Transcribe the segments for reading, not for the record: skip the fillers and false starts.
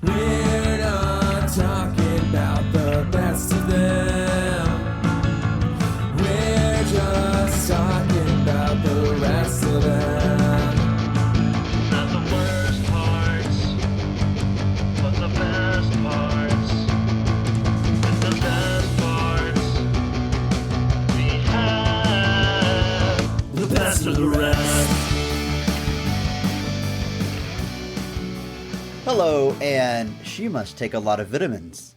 We're not talking about the best of them. We're just talking about the rest of them. Not the worst parts, but the best parts. And the best parts we have. The best of the rest. Hello, and she must take a lot of vitamins.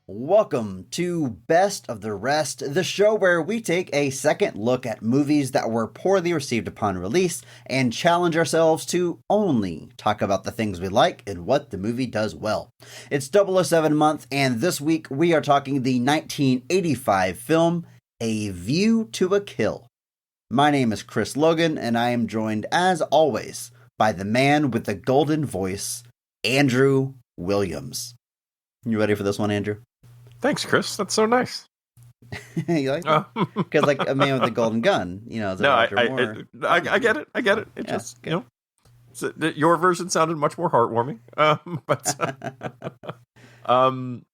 Welcome to Best of the Rest, the show where we take a second look at movies that were poorly received upon release and challenge ourselves to only talk about the things we like and what the movie does well. It's 007 month, and this week we are talking the 1985 film A View to a Kill. My name is Chris Logan, and I am joined, as always, by the man with the golden voice, Andrew Williams. You ready for this one, Andrew? Thanks, Chris. That's so nice. You like it? Because like a man with a golden gun, you know. No, I get it. I get it. It just, your version sounded much more heartwarming.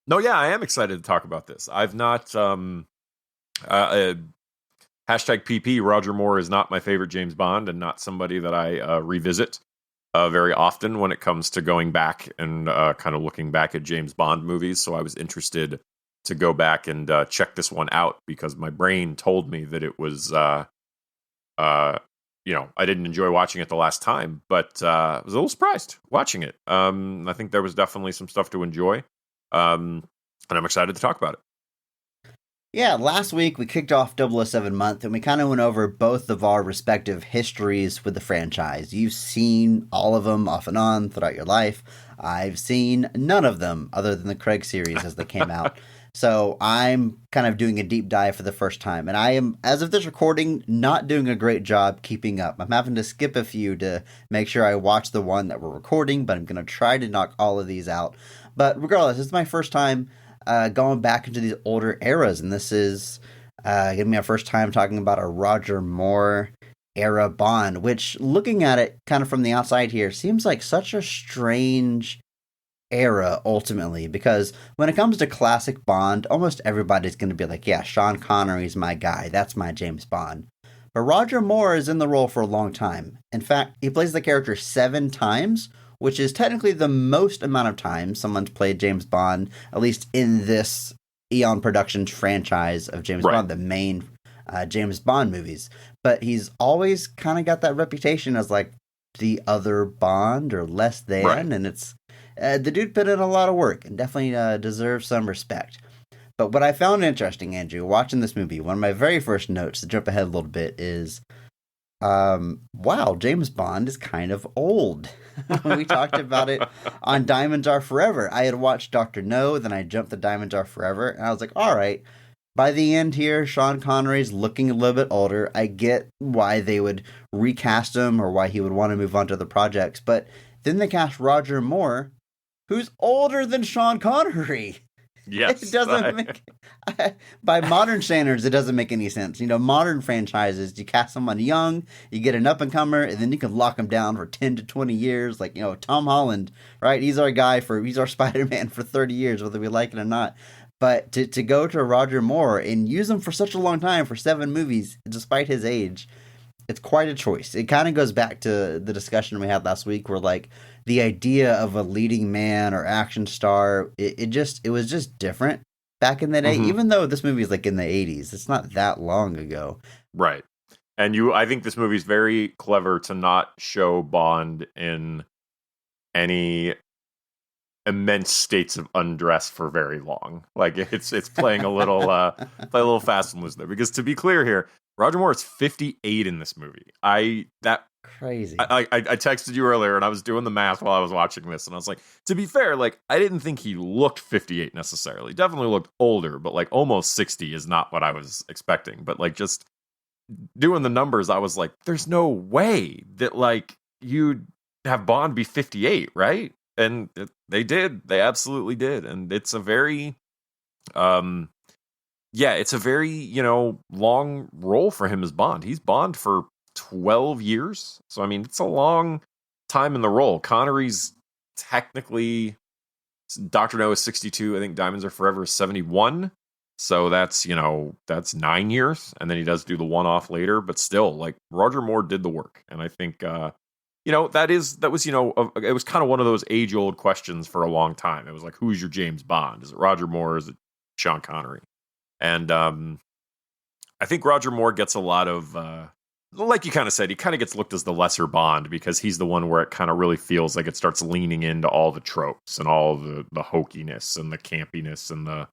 No, yeah, I am excited to talk about this. I've not, hashtag PP, Roger Moore is not my favorite James Bond and not somebody that I revisit very often when it comes to going back and kind of looking back at James Bond movies. So I was interested to go back and check this one out because my brain told me that it was, I didn't enjoy watching it the last time, but I was a little surprised watching it. I think there was definitely some stuff to enjoy, and I'm excited to talk about it. Yeah, last week we kicked off 007 month and we kind of went over both of our respective histories with the franchise. You've seen all of them off and on throughout your life. I've seen none of them other than the Craig series as they came out. So I'm kind of doing a deep dive for the first time. And I am, as of this recording, not doing a great job keeping up. I'm having to skip a few to make sure I watch the one that we're recording, but I'm going to try to knock all of these out. But regardless, this is my first time going back into these older eras, and this is gonna be my first time talking about a Roger Moore era Bond, which, looking at it kind of from the outside here, seems like such a strange era ultimately, because when it comes to classic Bond, almost everybody's going to be like, yeah, Sean Connery's my guy, that's my James Bond. But Roger Moore is in the role for a long time. In fact, he plays the character 7 times, which is technically the most amount of time someone's played James Bond, at least in this Eon Productions franchise of James Bond, the main James Bond movies. But he's always kind of got that reputation as like the other Bond or less than, and it's the dude put in a lot of work and definitely deserves some respect. But what I found interesting, Andrew, watching this movie, one of my very first notes to jump ahead a little bit is, wow, James Bond is kind of old. We talked about it on Diamonds Are Forever. I had watched Dr. No, then I jumped to Diamonds Are Forever, and I was like, all right, by the end here, Sean Connery's looking a little bit older. I get why they would recast him or why he would want to move on to other projects, but then they cast Roger Moore, who's older than Sean Connery. Yes. It doesn't make, by modern standards, it doesn't make any sense. You know, modern franchises, you cast someone young, you get an up-and-comer, and then you can lock them down for 10 to 20 years. Like, you know, Tom Holland, right? He's our guy he's our Spider-Man for 30 years, whether we like it or not. But to go to Roger Moore and use him for such a long time, for 7 movies, despite his age, it's quite a choice. It kind of goes back to the discussion we had last week where, like, the idea of a leading man or action star, it was just different back in the day. Mm-hmm. Even though this movie is like in the 80s, it's not that long ago. Right. And I think this movie's very clever to not show Bond in any immense states of undress for very long. Like it's playing a little play a little fast and loose there. Because to be clear here, Roger Moore is 58 in this movie. Crazy. I texted you earlier and I was doing the math while I was watching this and I was like, to be fair, like I didn't think he looked 58 necessarily. Definitely looked older, but like almost 60 is not what I was expecting. But like just doing the numbers, I was like, there's no way that like you'd have Bond be 58, right? And they did. They absolutely did. And it's a very it's a very, long role for him as Bond. He's Bond for 12 years. So, I mean, it's a long time in the role. Connery's technically Dr. No is 62. I think Diamonds Are Forever is 71. So that's 9 years. And then he does do the one-off later. But still, like, Roger Moore did the work. And I think, that was it was kind of one of those age-old questions for a long time. It was like, who's your James Bond? Is it Roger Moore or is it Sean Connery? And I think Roger Moore gets a lot of, like you kind of said, he kind of gets looked as the lesser Bond because he's the one where it kind of really feels like it starts leaning into all the tropes and all the hokiness and the campiness and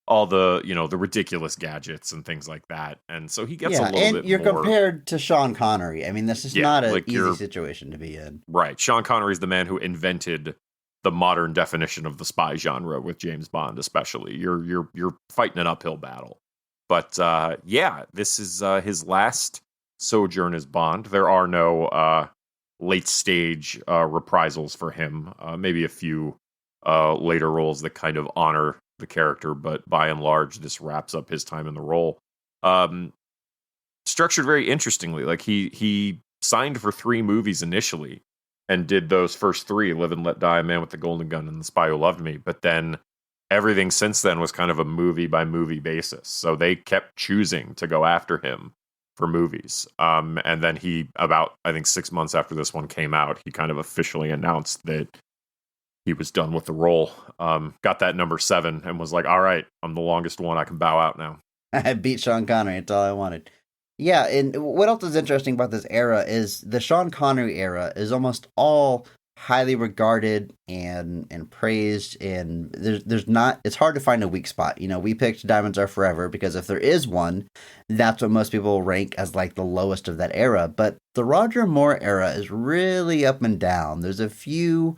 all the ridiculous gadgets and things like that. And so he gets a little bit more. And you're compared to Sean Connery. I mean, this is not an easy situation to be in. Right. Sean Connery is the man who invented the modern definition of the spy genre with James Bond, especially. You're fighting an uphill battle. But this is his last sojourn as Bond. There are no late stage reprisals for him. Maybe a few later roles that kind of honor the character, but by and large, this wraps up his time in the role. Structured very interestingly, like he signed for 3 movies initially and did those first 3, Live and Let Die, Man with the Golden Gun, and The Spy Who Loved Me. But then everything since then was kind of a movie by movie basis. So they kept choosing to go after him for movies. And then he, about, I think 6 months after this one came out, he kind of officially announced that he was done with the role. Got that number 7 and was like, all right, I'm the longest one. I can bow out now. I beat Sean Connery. That's all I wanted. Yeah, and what else is interesting about this era is the Sean Connery era is almost all highly regarded and praised, and there's not, it's hard to find a weak spot. We picked Diamonds Are Forever because if there is one, that's what most people rank as like the lowest of that era. But the Roger Moore era is really up and down. There's a few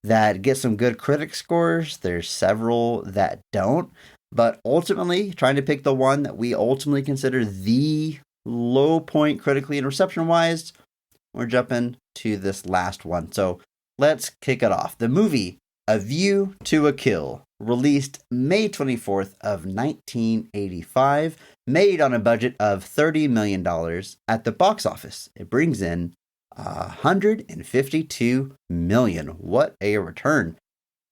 that get some good critic scores. There's several that don't. But ultimately, trying to pick the one that we ultimately consider the low point critically and reception-wise, we're jumping to this last one. So let's kick it off. The movie A View to a Kill, released May 24th of 1985, made on a budget of $30 million. At the box office, it brings in $152 million. What a return.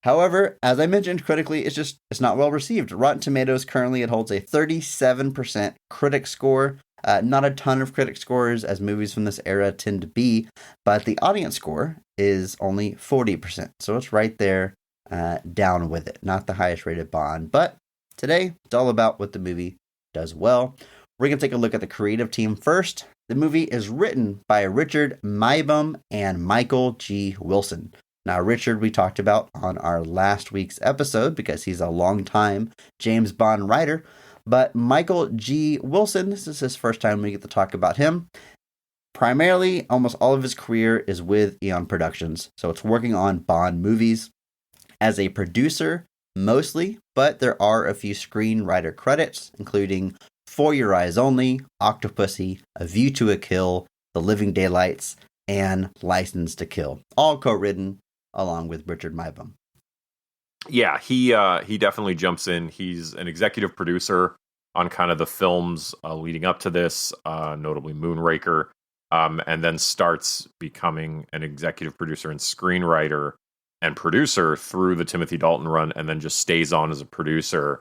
However, as I mentioned, critically, it's not well received. Rotten Tomatoes currently it holds a 37% critic score. Not a ton of critic scores as movies from this era tend to be, but the audience score is only 40%. So it's right there down with it. Not the highest rated Bond, but today it's all about what the movie does well. We're going to take a look at the creative team first. The movie is written by Richard Maibaum and Michael G. Wilson. Now, Richard, we talked about on our last week's episode because he's a longtime James Bond writer. But Michael G. Wilson, this is his first time we get to talk about him. Primarily, almost all of his career is with Eon Productions. So it's working on Bond movies as a producer, mostly. But there are a few screenwriter credits, including For Your Eyes Only, Octopussy, A View to a Kill, The Living Daylights, and License to Kill. All co-written along with Richard Maibaum. Yeah, he definitely jumps in. He's an executive producer on kind of the films leading up to this, notably Moonraker, and then starts becoming an executive producer and screenwriter and producer through the Timothy Dalton run, and then just stays on as a producer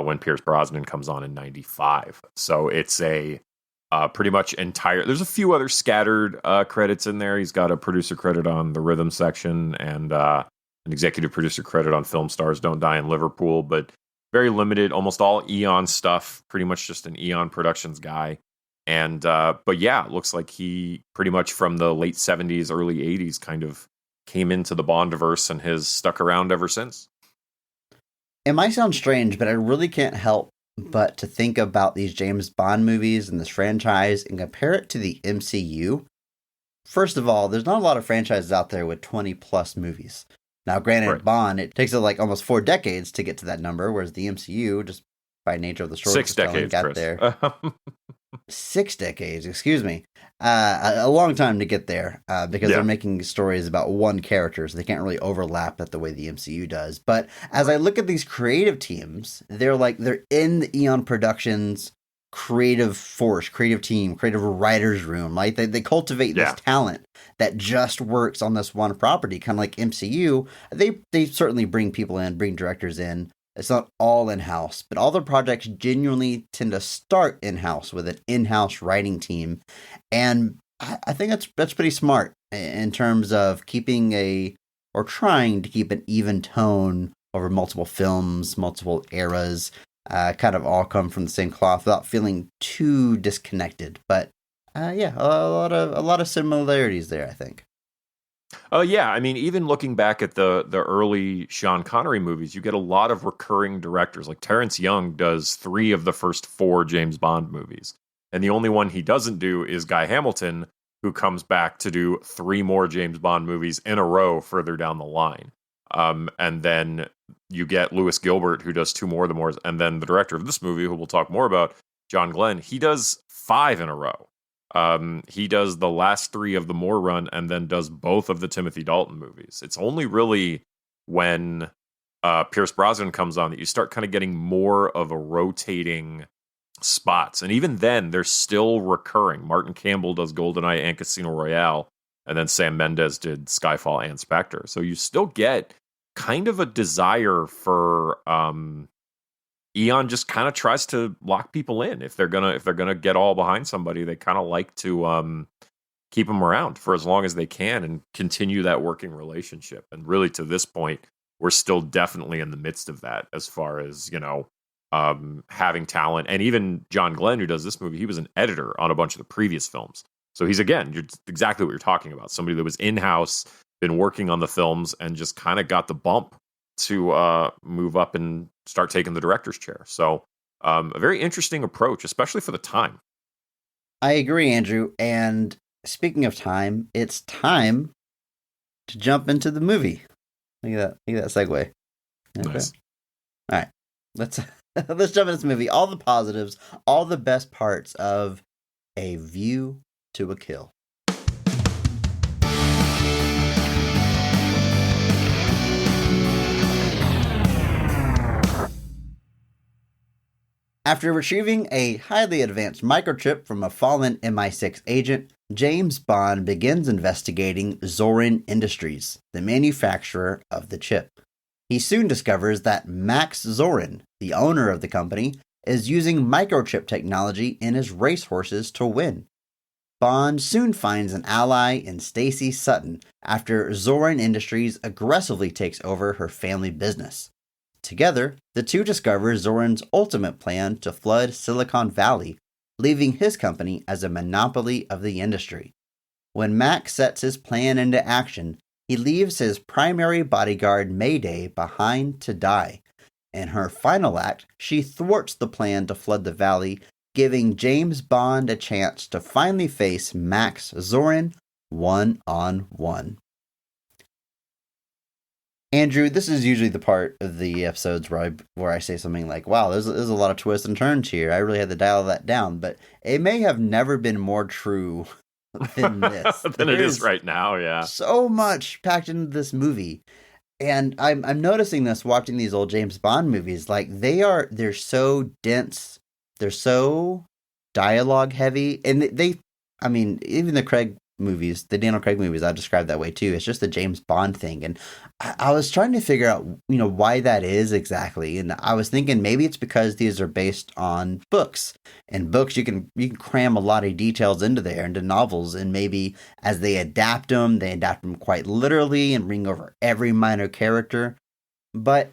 when Pierce Brosnan comes on in 95. So it's a pretty much entire... There's a few other scattered credits in there. He's got a producer credit on the rhythm section and an executive producer credit on Film Stars Don't Die in Liverpool, but very limited, almost all Eon stuff, pretty much just an Eon Productions guy. And, but yeah, it looks like he pretty much from the late 70s, early 80s kind of came into the Bondiverse and has stuck around ever since. It might sound strange, but I really can't help but to think about these James Bond movies and this franchise and compare it to the MCU. First of all, there's not a lot of franchises out there with 20 plus movies. Now, granted, right. Bond, it takes like almost 4 decades to get to that number, whereas the MCU, just by nature of the story, 6 decades, got Chris. there. 6 decades, excuse me. A long time to get there because they're making stories about one character, so they can't really overlap that the way the MCU does. But as I look at these creative teams, they're in the Eon Productions creative force, creative team, creative writer's room. Like they cultivate this talent that just works on this one property, kind of like MCU. They certainly bring people in, bring directors in. It's not all in-house, but all the projects genuinely tend to start in-house with an in-house writing team. And I think that's pretty smart in terms of trying to keep an even tone over multiple films, multiple eras, kind of all come from the same cloth without feeling too disconnected. But a lot of similarities there, I think. Oh yeah, I mean, even looking back at the early Sean Connery movies, you get a lot of recurring directors. Like Terrence Young does 3 of the first 4 James Bond movies, and the only one he doesn't do is Guy Hamilton, who comes back to do 3 more James Bond movies in a row further down the line. And then you get Lewis Gilbert, who does 2 more of the more, and then the director of this movie, who we'll talk more about, John Glenn, he does 5 in a row. He does the last 3 of the Moore run and then does both of the Timothy Dalton movies. It's only really when Pierce Brosnan comes on that you start kind of getting more of a rotating spots. And even then, they're still recurring. Martin Campbell does GoldenEye and Casino Royale, and then Sam Mendes did Skyfall and Spectre. So you still get kind of a desire for Eon just kind of tries to lock people in. If they're gonna get all behind somebody, they kind of like to keep them around for as long as they can and continue that working relationship. And really, to this point, we're still definitely in the midst of that as far as, having talent. And even John Glenn, who does this movie, he was an editor on a bunch of the previous films. So he's, again, you're exactly what you're talking about. Somebody that was in-house, been working on the films, and just kind of got the bump to move up and start taking the director's chair. So a very interesting approach, especially for the time. I agree, Andrew. And speaking of time, it's time to jump into the movie. Look at that segue. Okay. Nice. All right, let's jump into the movie. All the positives, all the best parts of A View to a Kill. After retrieving a highly advanced microchip from a fallen MI6 agent, James Bond begins investigating Zorin Industries, the manufacturer of the chip. He soon discovers that Max Zorin, the owner of the company, is using microchip technology in his racehorses to win. Bond soon finds an ally in Stacy Sutton after Zorin Industries aggressively takes over her family business. Together, the two discover Zorin's ultimate plan to flood Silicon Valley, leaving his company as a monopoly of the industry. When Max sets his plan into action, he leaves his primary bodyguard Mayday behind to die. In her final act, she thwarts the plan to flood the valley, giving James Bond a chance to finally face Max Zorin one-on-one. Andrew, this is usually the part of the episodes where I say something like, wow, there's a lot of twists and turns here. I really had to dial that down, but it may have never been more true than this. Than it is right now, yeah. So much packed into this movie. And I'm noticing this watching these old James Bond movies. Like, they're so dense. They're so dialogue heavy. And even the Daniel Craig movies, I describe that way too. It's just the James Bond thing. And I was trying to figure out, why that is exactly. And I was thinking maybe it's because these are based on books. And books, you can cram a lot of details into there, into novels. And maybe as they adapt them quite literally and bring over every minor character. But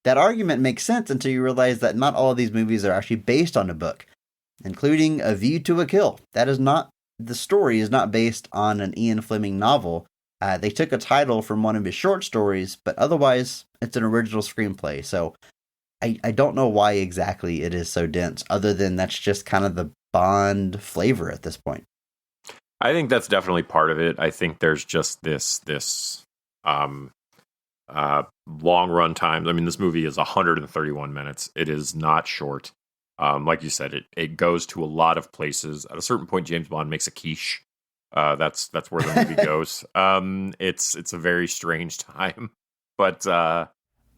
that argument makes sense until you realize that not all of these movies are actually based on a book, including A View to a Kill. The story is not based on an Ian Fleming novel. They took a title from one of his short stories, but otherwise, it's an original screenplay. So I don't know why exactly it is so dense, other than that's just kind of the Bond flavor at this point. I think that's definitely part of it. I think there's just this long run times. I mean, this movie is 131 minutes. It is not short. Like you said, it goes to a lot of places. At a certain point, James Bond makes a quiche. That's where the movie goes. It's a very strange time, but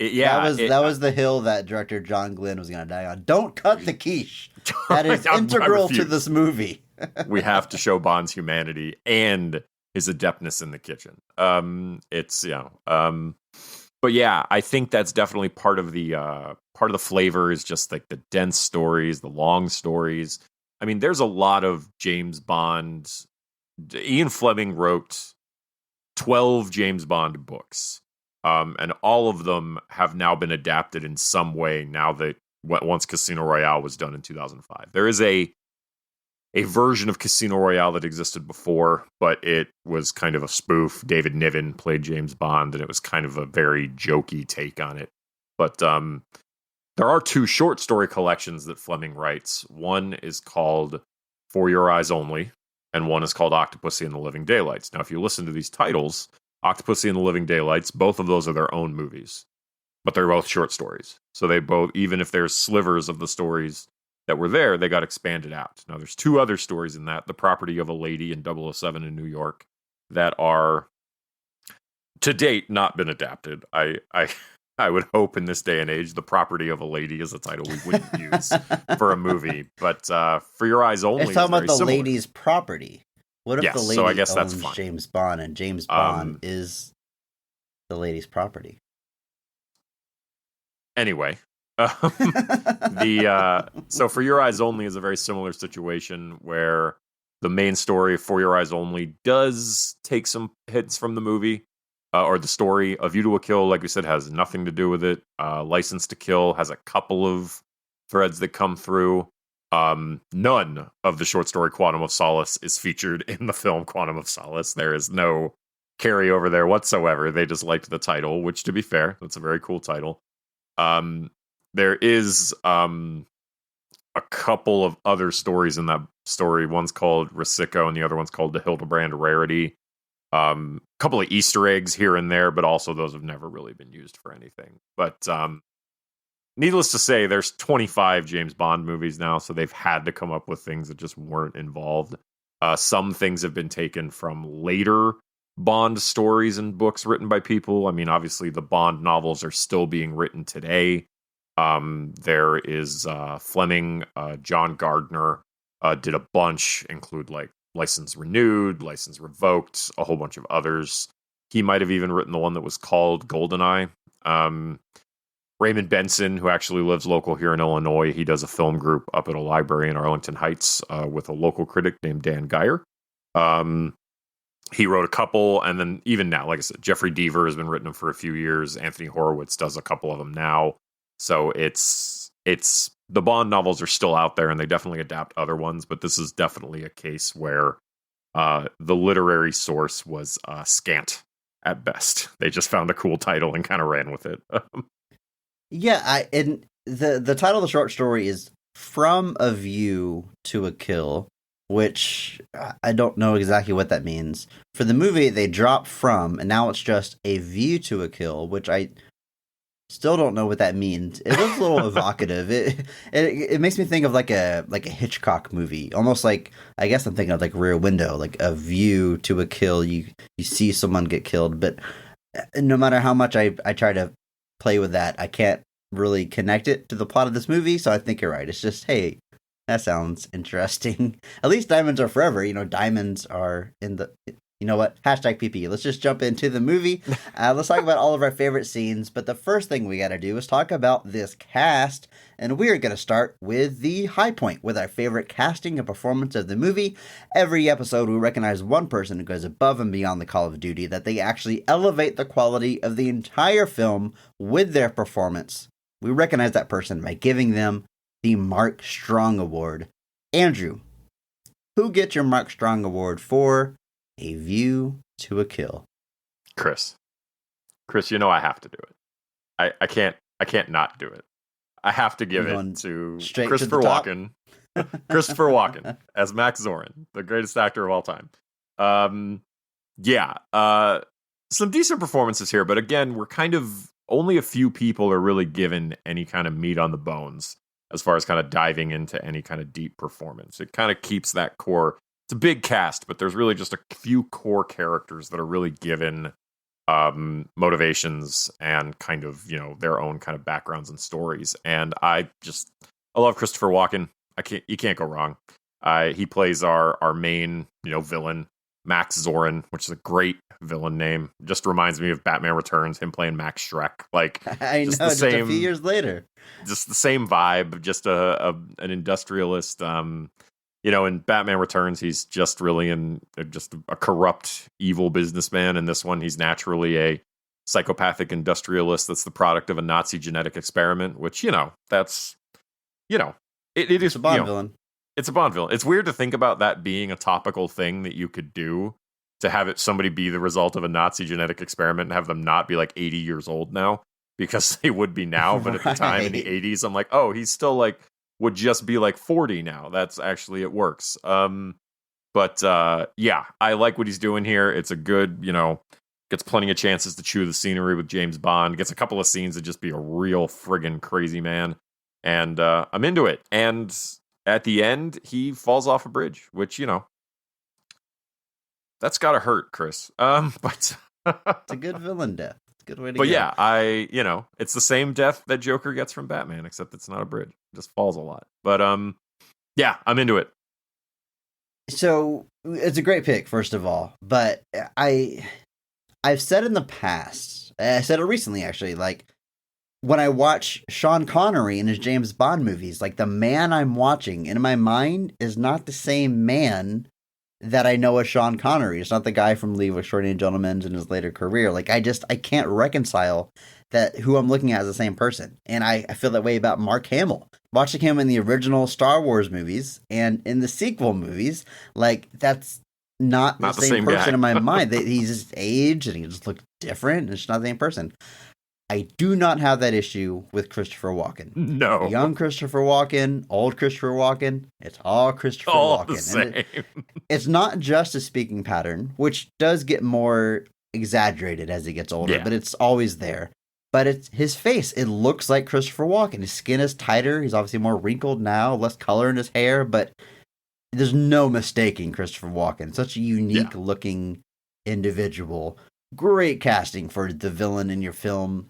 That was the hill that director John Glenn was going to die on. Don't cut the quiche. That is I integral to refuse. this movie. We have to show Bond's humanity and his adeptness in the kitchen. But yeah, I think that's definitely part of the flavor is just like the dense stories, the long stories. I mean, there's a lot of James Bond. Ian Fleming wrote 12 James Bond books, and all of them have now been adapted in some way. Now that once Casino Royale was done in 2005, there is a version of Casino Royale that existed before, but it was kind of a spoof. David Niven played James Bond, and it was kind of a very jokey take on it. But there are 2 short story collections that Fleming writes. One is called For Your Eyes Only, and one is called Octopussy and the Living Daylights. Now, if you listen to these titles, Octopussy and the Living Daylights, both of those are their own movies, but they're both short stories. So they both, even if there's slivers of the stories that were there, they got expanded out. Now, there's 2 other stories in that, The Property of a Lady and 007 in New York, that are, to date, not been adapted. I would hope in this day and age, The Property of a Lady is a title we wouldn't use for a movie. But For Your Eyes Only It's talking about the similar. lady's property. What if Yes, the lady so I guess that's owns fine. James Bond and James Bond is the lady's property? Anyway, so For Your Eyes Only is a very similar situation where the main story For Your Eyes Only does take some hits from the movie or the story. A View to a Kill, like we said, has nothing to do with it. License to Kill has a couple of threads that come through. None of the short story Quantum of Solace is featured in the film Quantum of Solace. There is no carryover there whatsoever. They just liked the title, which, to be fair, that's a very cool title. There is a couple of other stories in that story. One's called Risico and the other one's called The Hildebrand Rarity. Couple of Easter eggs here and there, but also those have never really been used for anything. But needless to say, there's 25 James Bond movies now, so they've had to come up with things that just weren't involved. Some things have been taken from later Bond stories and books written by people. I mean, obviously, the Bond novels are still being written today. There is Fleming, John Gardner did a bunch, include like License Renewed, License Revoked, a whole bunch of others. He might have even written the one that was called GoldenEye. Raymond Benson, who actually lives local here in Illinois, he does a film group up at a library in Arlington Heights with a local critic named Dan Geyer. He wrote a couple, and then even now, like I said, Jeffrey Deaver has been written for a few years. Anthony Horowitz does a couple of them now. So it's the Bond novels are still out there, and they definitely adapt other ones, but this is definitely a case where the literary source was scant at best. They just found a cool title and kind of ran with it. Yeah, and the title of the short story is From a View to a Kill, which I don't know exactly what that means. For the movie, they dropped from, and now it's just A View to a Kill, which I still don't know what that means. It looks a little evocative. It makes me think of like a Hitchcock movie, almost like, I guess I'm thinking of like Rear Window, like A View to a Kill. You see someone get killed, but no matter how much I try to play with that, I can't really connect it to the plot of this movie. So I think you're right. It's just, hey, that sounds interesting. At least diamonds are forever. You know, diamonds are in the. You know what? Hashtag PP. Let's just jump into the movie. Let's talk about all of our favorite scenes. But the first thing we got to do is talk about this cast. And we're going to start with the high point, with our favorite casting and performance of the movie. Every episode, we recognize one person who goes above and beyond the call of duty, that they actually elevate the quality of the entire film with their performance. We recognize that person by giving them the Mark Strong Award. Andrew, who gets your Mark Strong Award for A View to a Kill? Chris, you know I have to do it. I can't not do it. I have to give it to Christopher Walken. Christopher Walken as Max Zorin, the greatest actor of all time. Some decent performances here, but again, we're kind of only a few people are really given any kind of meat on the bones as far as kind of diving into any kind of deep performance. It kind of keeps that core. It's a big cast, but there's really just a few core characters that are really given motivations and kind of, their own kind of backgrounds and stories. And I love Christopher Walken. You can't go wrong. He plays our main, villain, Max Zorin, which is a great villain name. Just reminds me of Batman Returns, him playing Max Shrek. Like, I know, just a few years later. Just the same vibe, just an industrialist. In Batman Returns, he's just really just a corrupt, evil businessman. In this one, he's naturally a psychopathic industrialist that's the product of a Nazi genetic experiment, which, that's, it is a Bond villain. It's a Bond villain. It's weird to think about that being a topical thing that you could do, to have somebody be the result of a Nazi genetic experiment and have them not be like 80 years old now, because they would be now. But at the time in the 80s, I'm like, oh, he's still like, would just be like 40 now. That's actually, it works. But yeah, I like what he's doing here. It's a good, gets plenty of chances to chew the scenery with James Bond. Gets a couple of scenes to just be a real friggin' crazy man. And I'm into it. And at the end, he falls off a bridge, which, that's gotta hurt, Chris. But it's a good villain death. It's a good way to go. But yeah, it's the same death that Joker gets from Batman, except it's not a bridge. It just falls a lot. But yeah, I'm into it. So it's a great pick, first of all. But I've said in the past, I said it recently actually, like, when I watch Sean Connery in his James Bond movies, like, the man I'm watching in my mind is not the same man that I know as Sean Connery. It's not the guy from Leave with Extraordinary Gentlemen in his later career. Like, I can't reconcile that who I'm looking at as the same person. And I feel that way about Mark Hamill. Watching him in the original Star Wars movies and in the sequel movies, like, that's not the same person guy. In my mind. He's just aged and he just looks different. And it's not the same person. I do not have that issue with Christopher Walken. No. Young Christopher Walken, old Christopher Walken, it's all Christopher all Walken. The same. And it's not just a speaking pattern, which does get more exaggerated as he gets older, but it's always there. But it's his face. It looks like Christopher Walken. His skin is tighter. He's obviously more wrinkled now, less color in his hair, but there's no mistaking Christopher Walken. Such a unique looking individual. Great casting for the villain in your film.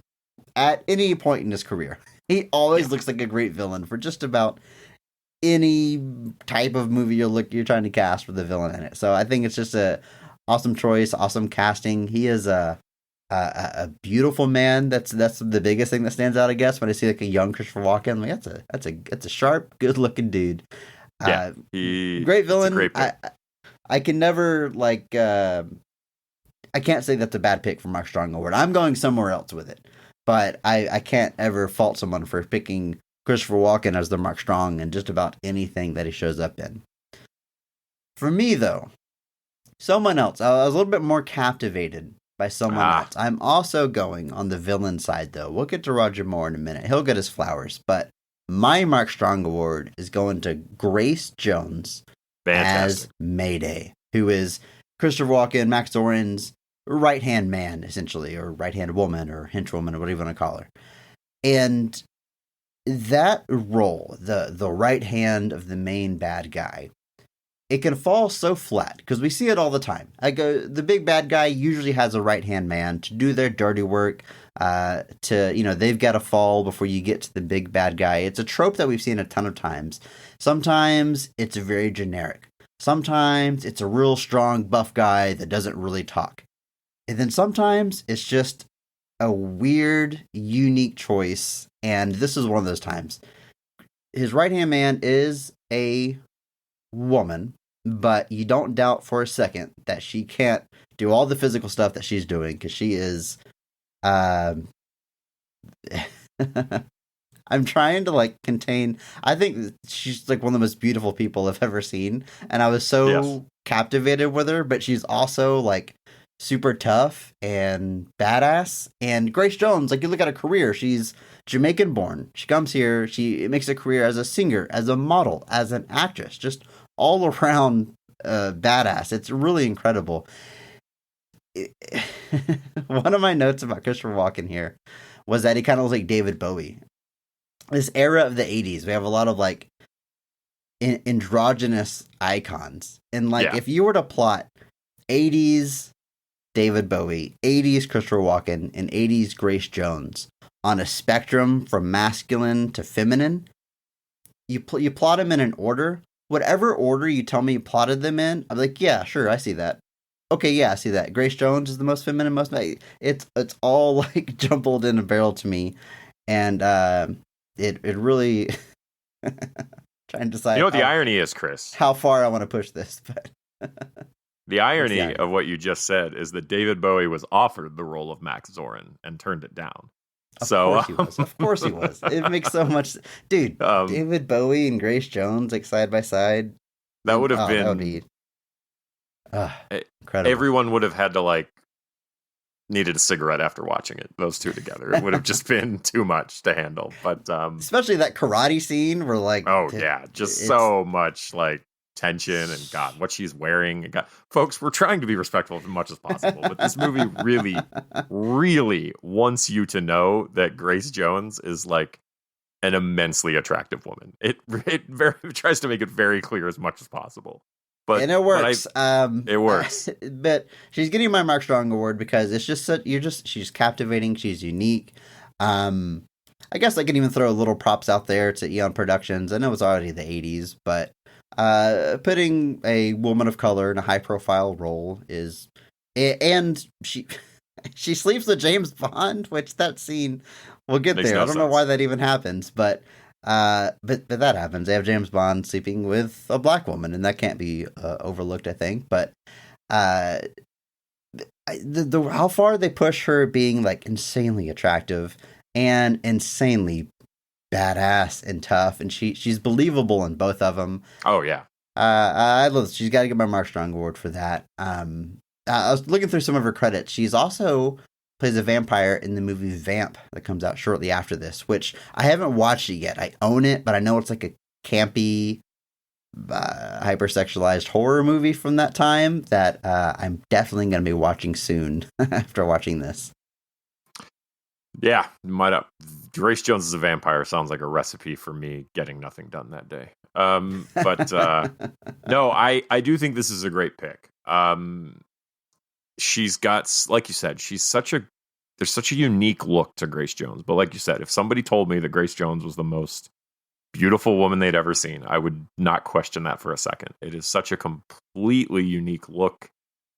At any point in his career, he always looks like a great villain for just about any type of movie you're trying to cast with the villain in it. So I think it's just a awesome choice, awesome casting. He is a beautiful man. That's the biggest thing that stands out, I guess, when I see like a young Christopher Walken. I'm like, that's a sharp, good looking dude. Yeah, great villain. Great pick. I can never I can't say that's a bad pick for Mark Strong Award. I'm going somewhere else with it. But I can't ever fault someone for picking Christopher Walken as their Mark Strong in just about anything that he shows up in. For me, though, someone else. I was a little bit more captivated by someone else. I'm also going on the villain side, though. We'll get to Roger Moore in a minute. He'll get his flowers. But my Mark Strong Award is going to Grace Jones as Mayday, who is Christopher Walken, Max Zorin's right-hand man, essentially, or right-hand woman, or henchwoman, or whatever you want to call her. And that role, the right hand of the main bad guy, it can fall so flat, because we see it all the time. The big bad guy usually has a right-hand man to do their dirty work, they've got to fall before you get to the big bad guy. It's a trope that we've seen a ton of times. Sometimes it's very generic. Sometimes it's a real strong, buff guy that doesn't really talk. And then sometimes it's just a weird, unique choice. And this is one of those times. His right-hand man is a woman, but you don't doubt for a second that she can't do all the physical stuff that she's doing, because she is... I'm trying to contain... I think she's one of the most beautiful people I've ever seen. And I was so captivated with her, but she's also super tough and badass. And Grace Jones, you look at her career, she's Jamaican born. She comes here, she makes a career as a singer, as a model, as an actress, just all around badass. It's really incredible. One of my notes about Christopher Walken here was that he kind of looks like David Bowie. This era of the 80s, we have a lot of androgynous icons. And if you were to plot 80s David Bowie, 80s Christopher Walken, and 80s Grace Jones on a spectrum from masculine to feminine. You plot them in an order. Whatever order you tell me you plotted them in, I'm like, yeah, sure, I see that. Okay, yeah, I see that. Grace Jones is the most feminine, it's all like jumbled in a barrel to me, and it really trying to decide. You know what the irony is, Chris? How far I want to push this, but the irony of what you just said is that David Bowie was offered the role of Max Zorin and turned it down. Of course he was. Of course he was. It makes so much, dude. David Bowie and Grace Jones like side by side. That would have been. That would be, incredible. Everyone would have had to like needed a cigarette after watching it. Those two together, it would have just been too much to handle. But especially that karate scene where like, just so much like tension and God, what she's wearing. And God, folks, we're trying to be respectful as much as possible, but this movie really, really wants you to know that Grace Jones is like an immensely attractive woman. It tries to make it very clear as much as possible. And it works. It works. But she's getting my Mark Strong award because it's just she's captivating. She's unique. I guess I can even throw little props out there to Eon Productions. I know it's already the 80s, but putting a woman of color in a high profile role is, and she sleeps with James Bond, which that scene, we'll get there. I don't know why that even happens, but that happens. They have James Bond sleeping with a black woman, and that can't be overlooked, I think. But how far they push her being like insanely attractive and insanely badass and tough, and she's believable in both of them. Oh yeah. I love. She's got to get my Mark Strong award for that. I was looking through some of her credits. She's also plays a vampire in the movie Vamp that comes out shortly after this, which I haven't watched it yet. I own it, but I know it's like a campy, hypersexualized horror movie from that time that I'm definitely going to be watching soon after watching this. Yeah, might up. Grace Jones as a vampire sounds like a recipe for me getting nothing done that day. But no, I do think this is a great pick. She's got, like you said, there's such a unique look to Grace Jones. But like you said, if somebody told me that Grace Jones was the most beautiful woman they'd ever seen, I would not question that for a second. It is such a completely unique look.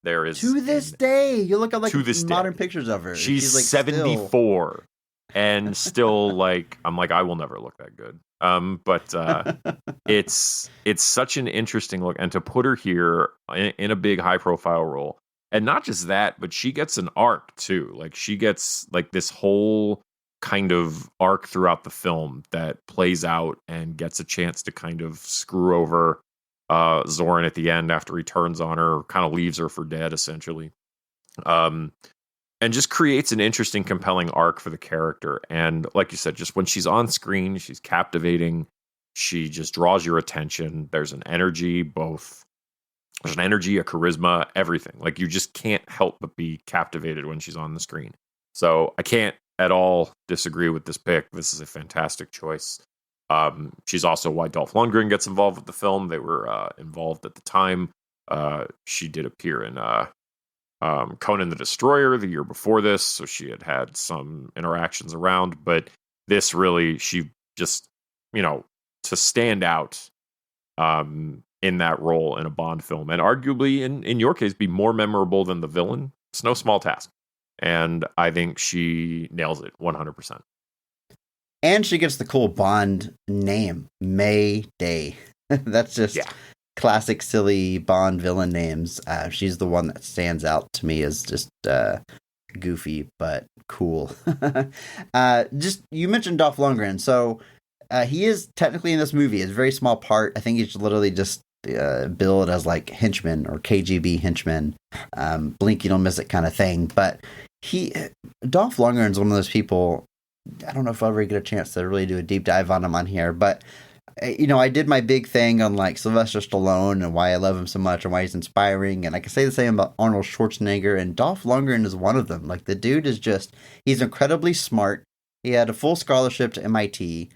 There is to this day. You look at like modern day. Pictures of her. She's like 74 still... and still like I'm like I will never look that good. But it's such an interesting look, and to put her here in a big high profile role, and not just that, but she gets an arc too. Like she gets like this whole kind of arc throughout the film that plays out and gets a chance to kind of screw over Zorin at the end after he turns on her, kind of leaves her for dead essentially. And just creates an interesting, compelling arc for the character. And like you said, just when she's on screen, she's captivating. She just draws your attention. There's an energy, a charisma, everything. Like you just can't help but be captivated when she's on the screen. So I can't at all disagree with this pick. This is a fantastic choice. She's also why Dolph Lundgren gets involved with the film. They were involved at the time. She did appear in Conan the Destroyer the year before this, so she had some interactions around. But this really, she just, to stand out in that role in a Bond film, and arguably in your case, be more memorable than the villain. It's no small task. And I think she nails it 100%. And she gets the cool Bond name, May Day. That's just classic, silly Bond villain names. She's the one that stands out to me as just goofy, but cool. You mentioned Dolph Lundgren. So he is technically in this movie. It's a very small part. I think he's literally just billed as like henchman or KGB henchman. Blink, you don't miss it kind of thing. But Dolph Lundgren's one of those people. I don't know if I'll ever get a chance to really do a deep dive on him on here, but I did my big thing on like Sylvester Stallone and why I love him so much and why he's inspiring. And I can say the same about Arnold Schwarzenegger, and Dolph Lundgren is one of them. Like the dude is he's incredibly smart. He had a full scholarship to MIT,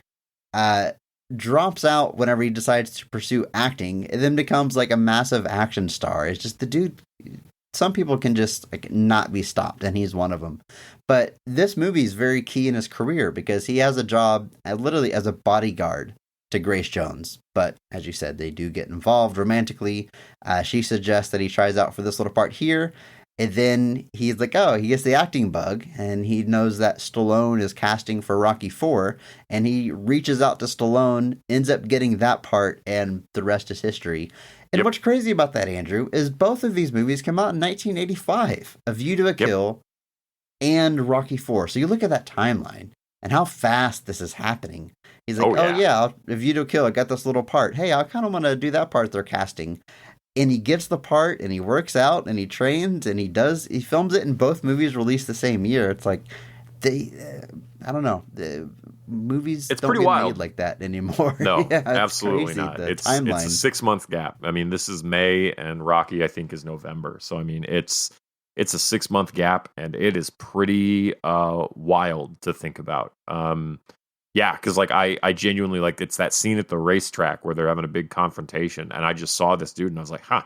drops out whenever he decides to pursue acting, and then becomes like a massive action star. It's just the dude some people can just like not be stopped, and he's one of them. But this movie is very key in his career because he has a job literally as a bodyguard to Grace Jones. But as you said, they do get involved romantically. She suggests that he tries out for this little part here. And then he's like, oh, he gets the acting bug, and he knows that Stallone is casting for Rocky 4, and he reaches out to Stallone, ends up getting that part, and the rest is history. And what's crazy about that, Andrew, is both of these movies come out in 1985, A View to a Kill and Rocky 4. So you look at that timeline and how fast this is happening. He's like, A View to a Kill, I got this little part. Hey, I kind of want to do that part they're casting. And he gets the part, and he works out, and he trains, and he films it, and both movies released the same year. It's like, I don't know, the movies it's don't pretty get wild. made like that anymore. No, yeah, absolutely crazy, not. It's timeline. a 6 month gap. I mean, this is May, and Rocky, I think, is November. So, I mean, it's a 6 month gap, and it is pretty wild to think about. Yeah, because like I genuinely like it's that scene at the racetrack where they're having a big confrontation, and I just saw this dude, and I was like, like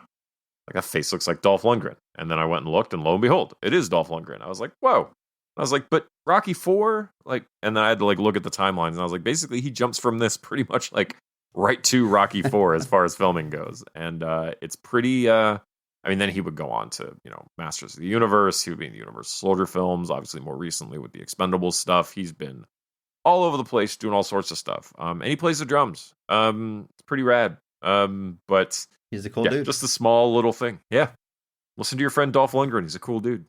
that face looks like Dolph Lundgren. And then I went and looked, and lo and behold, it is Dolph Lundgren. I was like, whoa. I was like, but Rocky 4, like, and then I had to like look at the timelines, and I was like, basically he jumps from this pretty much like right to Rocky 4 as far as filming goes, and it's pretty. I mean, then he would go on to Masters of the Universe. He would be in the Universal Soldier films, obviously more recently with the Expendables stuff. He's been all over the place doing all sorts of stuff. And he plays the drums. It's pretty rad. But he's a cool dude. Just a small little thing. Yeah. Listen to your friend Dolph Lundgren. He's a cool dude.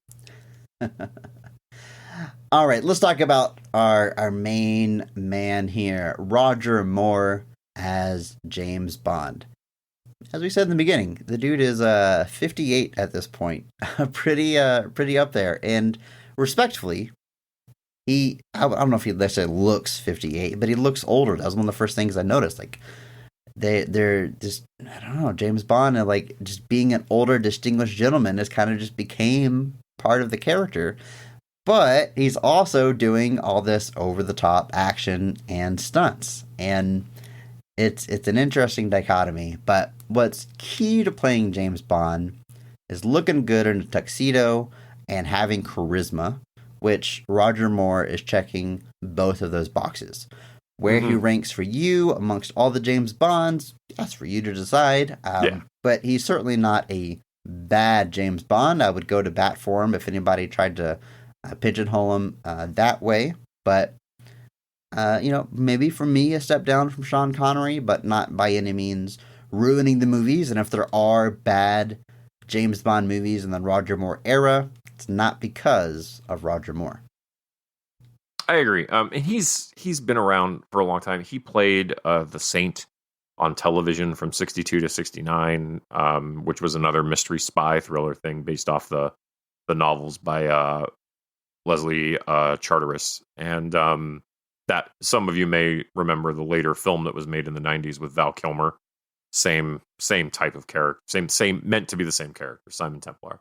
All right, let's talk about our main man here, Roger Moore as James Bond. As we said in the beginning, the dude is 58 at this point. pretty up there. And respectfully, I don't know if he necessarily looks 58, but he looks older. That was one of the first things I noticed. Like, they're just, I don't know, James Bond, and like just being an older, distinguished gentleman has kind of just became part of the character. But he's also doing all this over-the-top action and stunts. And it's an interesting dichotomy. But what's key to playing James Bond is looking good in a tuxedo and having charisma, which Roger Moore is checking both of those boxes. Where he ranks for you amongst all the James Bonds, that's for you to decide. But he's certainly not a bad James Bond. I would go to bat for him if anybody tried to pigeonhole him that way. But, maybe for me, a step down from Sean Connery, but not by any means ruining the movies. And if there are bad James Bond movies in the Roger Moore era, it's not because of Roger Moore. I agree. And he's been around for a long time. He played the Saint on television from 62 to 69, which was another mystery spy thriller thing based off the novels by Leslie Charteris. And that some of you may remember the later film that was made in the 90s with Val Kilmer. Same type of character. Same meant to be the same character, Simon Templar.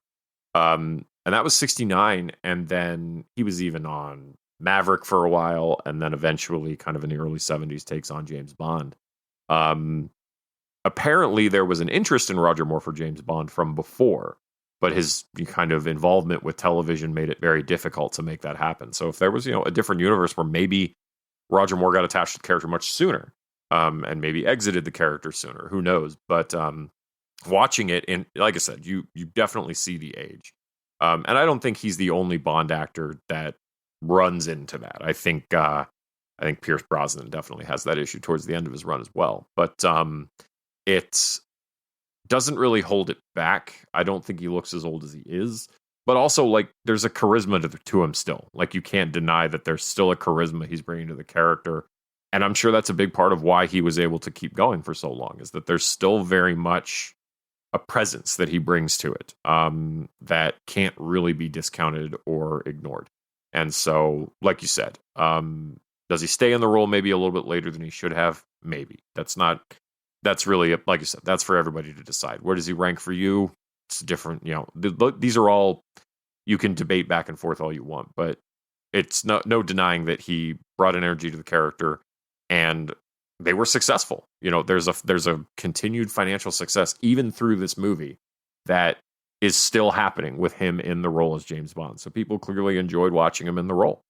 And that was 69, and then he was even on Maverick for a while, and then eventually, kind of in the early 70s, takes on James Bond. Apparently, there was an interest in Roger Moore for James Bond from before, but his kind of involvement with television made it very difficult to make that happen. So if there was, a different universe where maybe Roger Moore got attached to the character much sooner, and maybe exited the character sooner, who knows? But watching it, and like I said, you definitely see the age. And I don't think he's the only Bond actor that runs into that. I think Pierce Brosnan definitely has that issue towards the end of his run as well. But it doesn't really hold it back. I don't think he looks as old as he is. But also, like, there's a charisma to him still. Like, you can't deny that there's still a charisma he's bringing to the character. And I'm sure that's a big part of why he was able to keep going for so long, is that there's still very much a presence that he brings to it that can't really be discounted or ignored. And so, like you said, does he stay in the role maybe a little bit later than he should have? Maybe. That's really, like you said, that's for everybody to decide. Where does he rank for you? It's different, these are all, you can debate back and forth all you want, but it's no denying that he brought an energy to the character, and they were successful. There's a continued financial success even through this movie that is still happening with him in the role as James Bond. So people clearly enjoyed watching him in the role.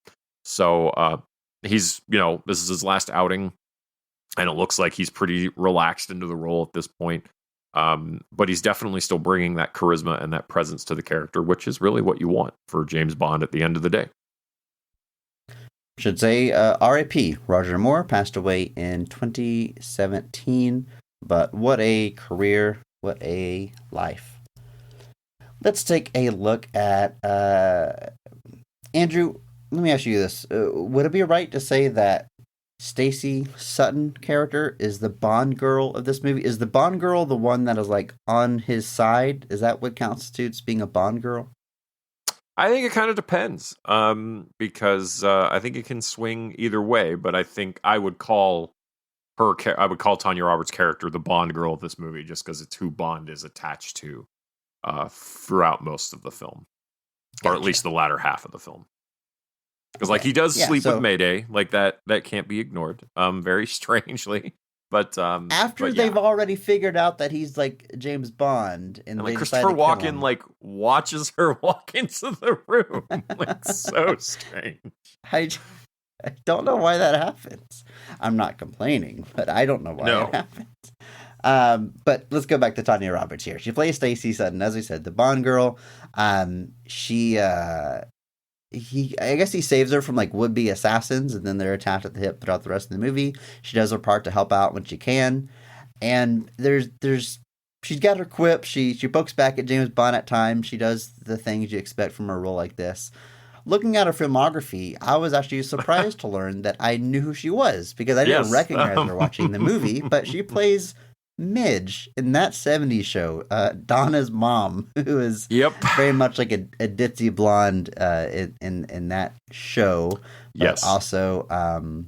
So he's, this is his last outing, and it looks like he's pretty relaxed into the role at this point. But he's definitely still bringing that charisma and that presence to the character, which is really what you want for James Bond at the end of the day. Should say R.I.P. Roger Moore passed away in 2017, but what a career, what a life. Let's take a look at Andrew. Let me ask you this: would it be right to say that Stacey Sutton character is the Bond girl of this movie? Is the Bond girl the one that is like on his side? Is that what constitutes being a Bond girl? I think it kind of depends, because I think it can swing either way. But I think I would call Tanya Roberts' character the Bond girl of this movie, just because it's who Bond is attached to throughout most of the film, or at least the latter half of the film. Because he does sleep with Mayday, like that can't be ignored. Very strangely. But after they've already figured out that he's like James Bond, and like Christopher Walken watches her walk into the room, so strange. I don't know why that happens. I'm not complaining, but I don't know why it happens. But let's go back to Tanya Roberts here. She plays Stacey Sutton, as we said, the Bond girl. I guess he saves her from would-be assassins, and then they're attached at the hip throughout the rest of the movie. She does her part to help out when she can, and she's got her quip. She pokes back at James Bond at times. She does the things you expect from a role like this. Looking at her filmography, I was actually surprised to learn that I knew who she was, because I didn't recognize her watching the movie, but she plays Midge in that 70s show, Donna's mom, who is very much like a ditzy blonde in that show. But also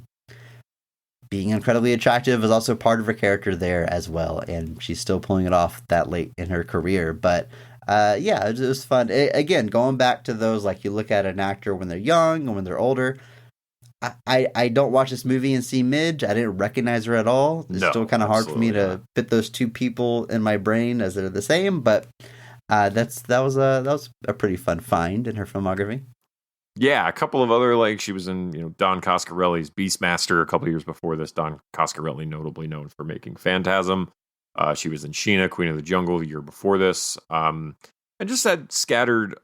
being incredibly attractive is also part of her character there as well, and she's still pulling it off that late in her career. But it was fun. Again, going back to those, you look at an actor when they're young and when they're older. I don't watch this movie and see Midge. I didn't recognize her at all. It's still kind of hard for me to fit those two people in my brain as they're the same. But that was a pretty fun find in her filmography. Yeah, a couple of other she was in Don Coscarelli's Beastmaster a couple of years before this. Don Coscarelli, notably known for making Phantasm. She was in Sheena, Queen of the Jungle, the year before this. And just had scattered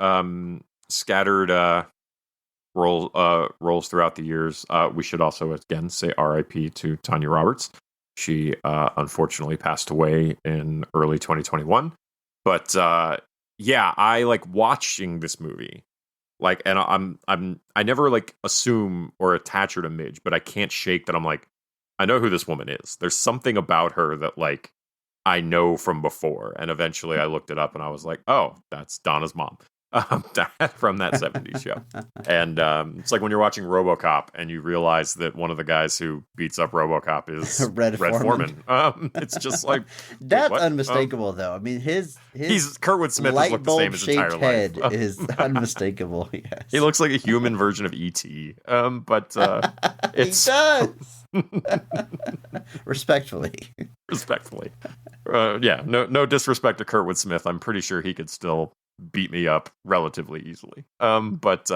roles throughout the years. We should also again say R.I.P. to Tanya Roberts. She unfortunately passed away in early 2021. But I like watching this movie. And I never assume or attach her to Midge, but I can't shake that. I know who this woman is. There's something about her that I know from before. And eventually I looked it up and I was like, oh, that's Donna's mom. From that 70s show. And it's like when you're watching RoboCop and you realize that one of the guys who beats up RoboCop is Red Foreman. It's just that's unmistakable though. I mean he's Kurtwood Smith has looked the same his entire head life. Is unmistakable. Yes. He looks like a human version of E.T. But he does. Respectfully. No disrespect to Kurtwood Smith. I'm pretty sure he could still beat me up relatively easily. But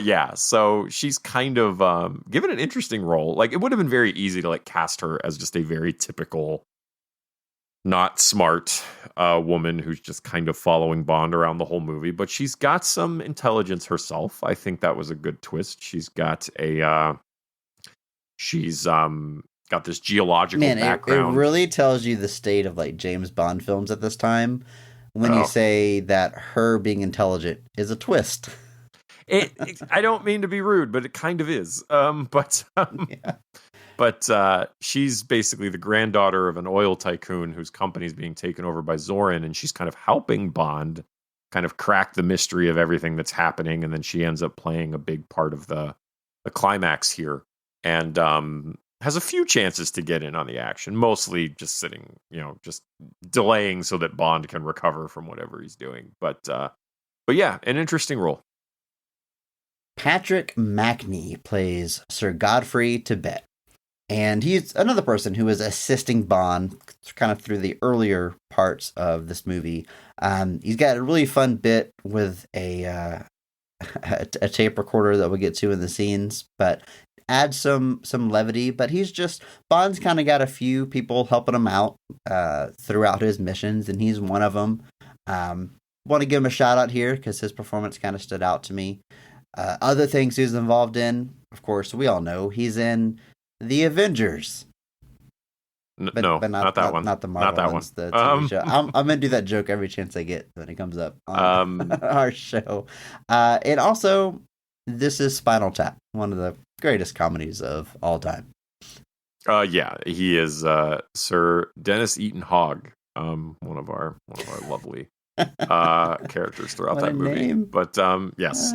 yeah, so she's kind of given an interesting role. It would have been very easy to cast her as just a very typical, not smart woman who's just kind of following Bond around the whole movie. But she's got some intelligence herself. I think that was a good twist. She's got got this geological background. It really tells you the state of James Bond films at this time. When you say that her being intelligent is a twist. I don't mean to be rude, but it kind of is. But she's basically the granddaughter of an oil tycoon whose company is being taken over by Zorin, and she's kind of helping Bond kind of crack the mystery of everything that's happening, and then she ends up playing a big part of the climax here. And has a few chances to get in on the action, mostly just sitting, just delaying so that Bond can recover from whatever he's doing. But yeah, an interesting role. Patrick Macnee plays Sir Godfrey Tibet, And he's another person who is assisting Bond kind of through the earlier parts of this movie. He's got a really fun bit with a tape recorder that we'll get to in the scenes, but add some levity. But Bond's kind of got a few people helping him out throughout his missions, and he's one of them. Want to give him a shout out here because his performance kind of stood out to me. Other things he's involved in, of course, we all know he's in the Avengers. But not that one. Not the Marvel ones. The TV show. I'm gonna do that joke every chance I get when it comes up on our show. And also, this is Spinal Tap, one of the greatest comedies of all time. Yeah, he is Sir Dennis Eaton Hogg, one of our lovely characters throughout that movie. Name. But yes,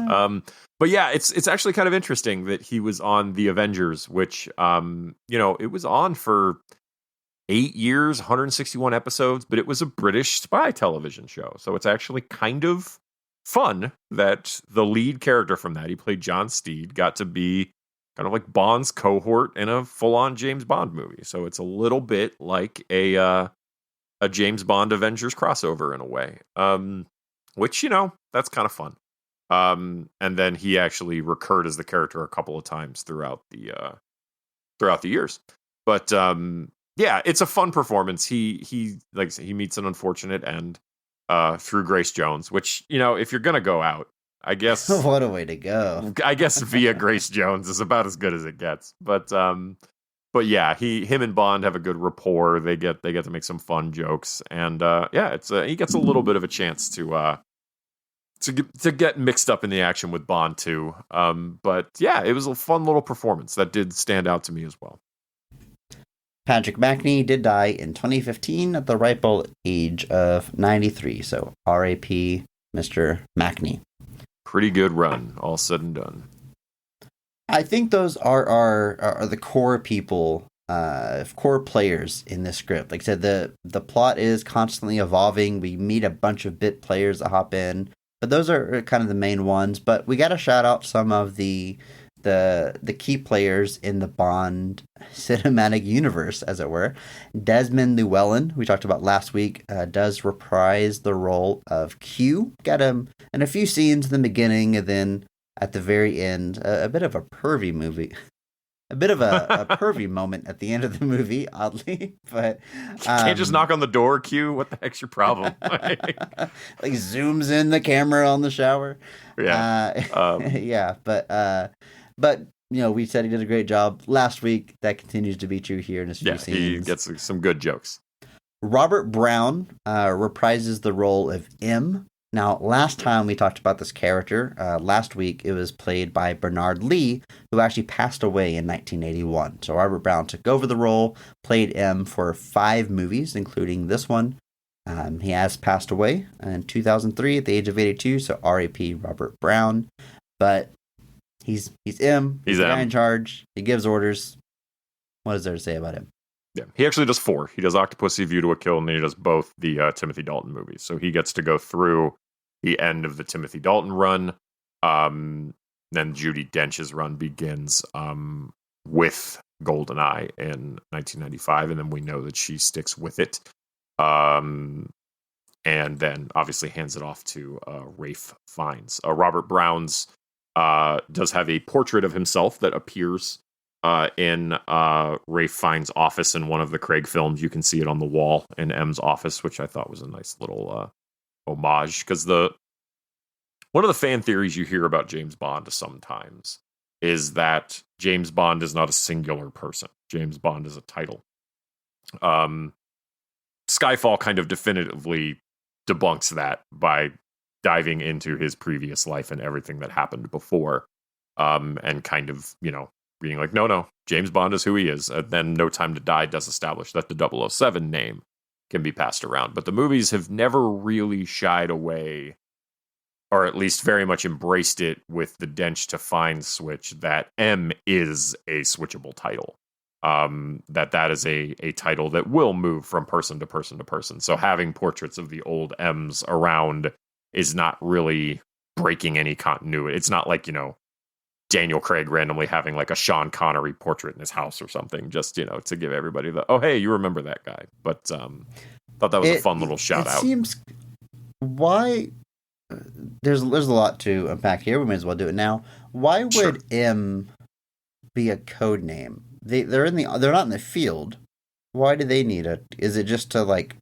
but yeah, it's actually kind of interesting that he was on the Avengers, which it was on for 8 years, 161 episodes, but it was a British spy television show. So it's actually kind of fun that the lead character from that, he played John Steed, got to be kind of like Bond's cohort in a full-on James Bond movie. So it's a little bit like a James Bond Avengers crossover in a way, which, that's kind of fun. And then he actually recurred as the character a couple of times throughout the years. But yeah, it's a fun performance. He like I said, he meets an unfortunate end through Grace Jones, which, if you're gonna go out, I guess what a way to go. I guess via Grace Jones is about as good as it gets. But yeah, him and Bond have a good rapport. They get to make some fun jokes, and he gets a little bit of a chance to get mixed up in the action with Bond too. But yeah, it was a fun little performance that did stand out to me as well. Patrick Macney did die in 2015 at the ripe old age of 93. So R.A.P. Mr. Macney. Pretty good run, all said and done. I think those are the core people, core players in this script. Like I said, the plot is constantly evolving. We meet a bunch of bit players that hop in, but those are kind of the main ones. But we got to shout out some of the key players in the Bond cinematic universe, as it were. Desmond Llewellyn, we talked about last week, does reprise the role of Q. Got him in a few scenes in the beginning, and then at the very end, a bit of a pervy movie. A bit of a pervy moment at the end of the movie, oddly. But can't just knock on the door, Q. What the heck's your problem? like zooms in the camera on the shower. Yeah. Yeah, but we said he did a great job last week. That continues to be true here in his few scenes. He gets some good jokes. Robert Brown reprises the role of M. Now, last time we talked about this character, last week it was played by Bernard Lee, who actually passed away in 1981. So Robert Brown took over the role, played M for 5 movies, including this one. He has passed away in 2003 at the age of 82, so R.A.P. Robert Brown. But he's M. He's the guy in charge. He gives orders. What is there to say about him? Yeah, he actually does 4. He does Octopussy, View to a Kill, and then he does both the Timothy Dalton movies. So he gets to go through the end of the Timothy Dalton run. Then Judi Dench's run begins with GoldenEye in 1995, and then we know that she sticks with it. And then obviously hands it off to Ralph Fiennes. Robert Brown's does have a portrait of himself that appears in Ralph Fiennes' office in one of the Craig films. You can see it on the wall in M's office, which I thought was a nice little homage. Because one of the fan theories you hear about James Bond sometimes is that James Bond is not a singular person. James Bond is a title. Skyfall kind of definitively debunks that by diving into his previous life and everything that happened before, and kind of, being like, no, James Bond is who he is. And then No Time to Die does establish that the 007 name can be passed around. But the movies have never really shied away, or at least very much embraced it with the Dench to Fiennes switch, that M is a switchable title. That is a title that will move from person to person to person. So having portraits of the old M's around is not really breaking any continuity. It's not like, Daniel Craig randomly having like a Sean Connery portrait in his house or something, just, to give everybody the, hey, you remember that guy. But thought that was a fun little shout out. Seems why there's a lot to unpack here. We may as well do it now. Why would Sure. M be a code name? They're not in the field. Why do they need it? Is it just to like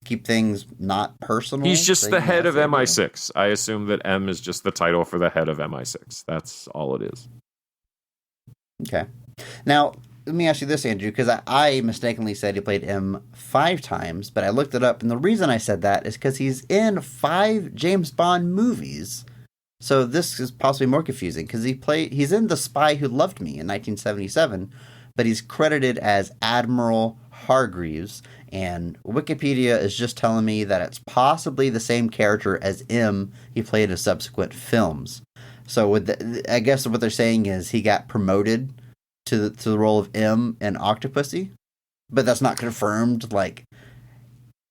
keep things not personal? He's just the head of idea. MI6. I assume that M is just the title for the head of MI6. That's all it is. Okay. Now, let me ask you this, Andrew, because I mistakenly said he played M 5 times, but I looked it up, and the reason I said that is because he's in 5 James Bond movies. So this is possibly more confusing, because he's in The Spy Who Loved Me in 1977, but he's credited as Admiral Hargreaves, and Wikipedia is just telling me that it's possibly the same character as M he played in subsequent films. So I guess what they're saying is he got promoted to the role of M in Octopussy, but that's not confirmed like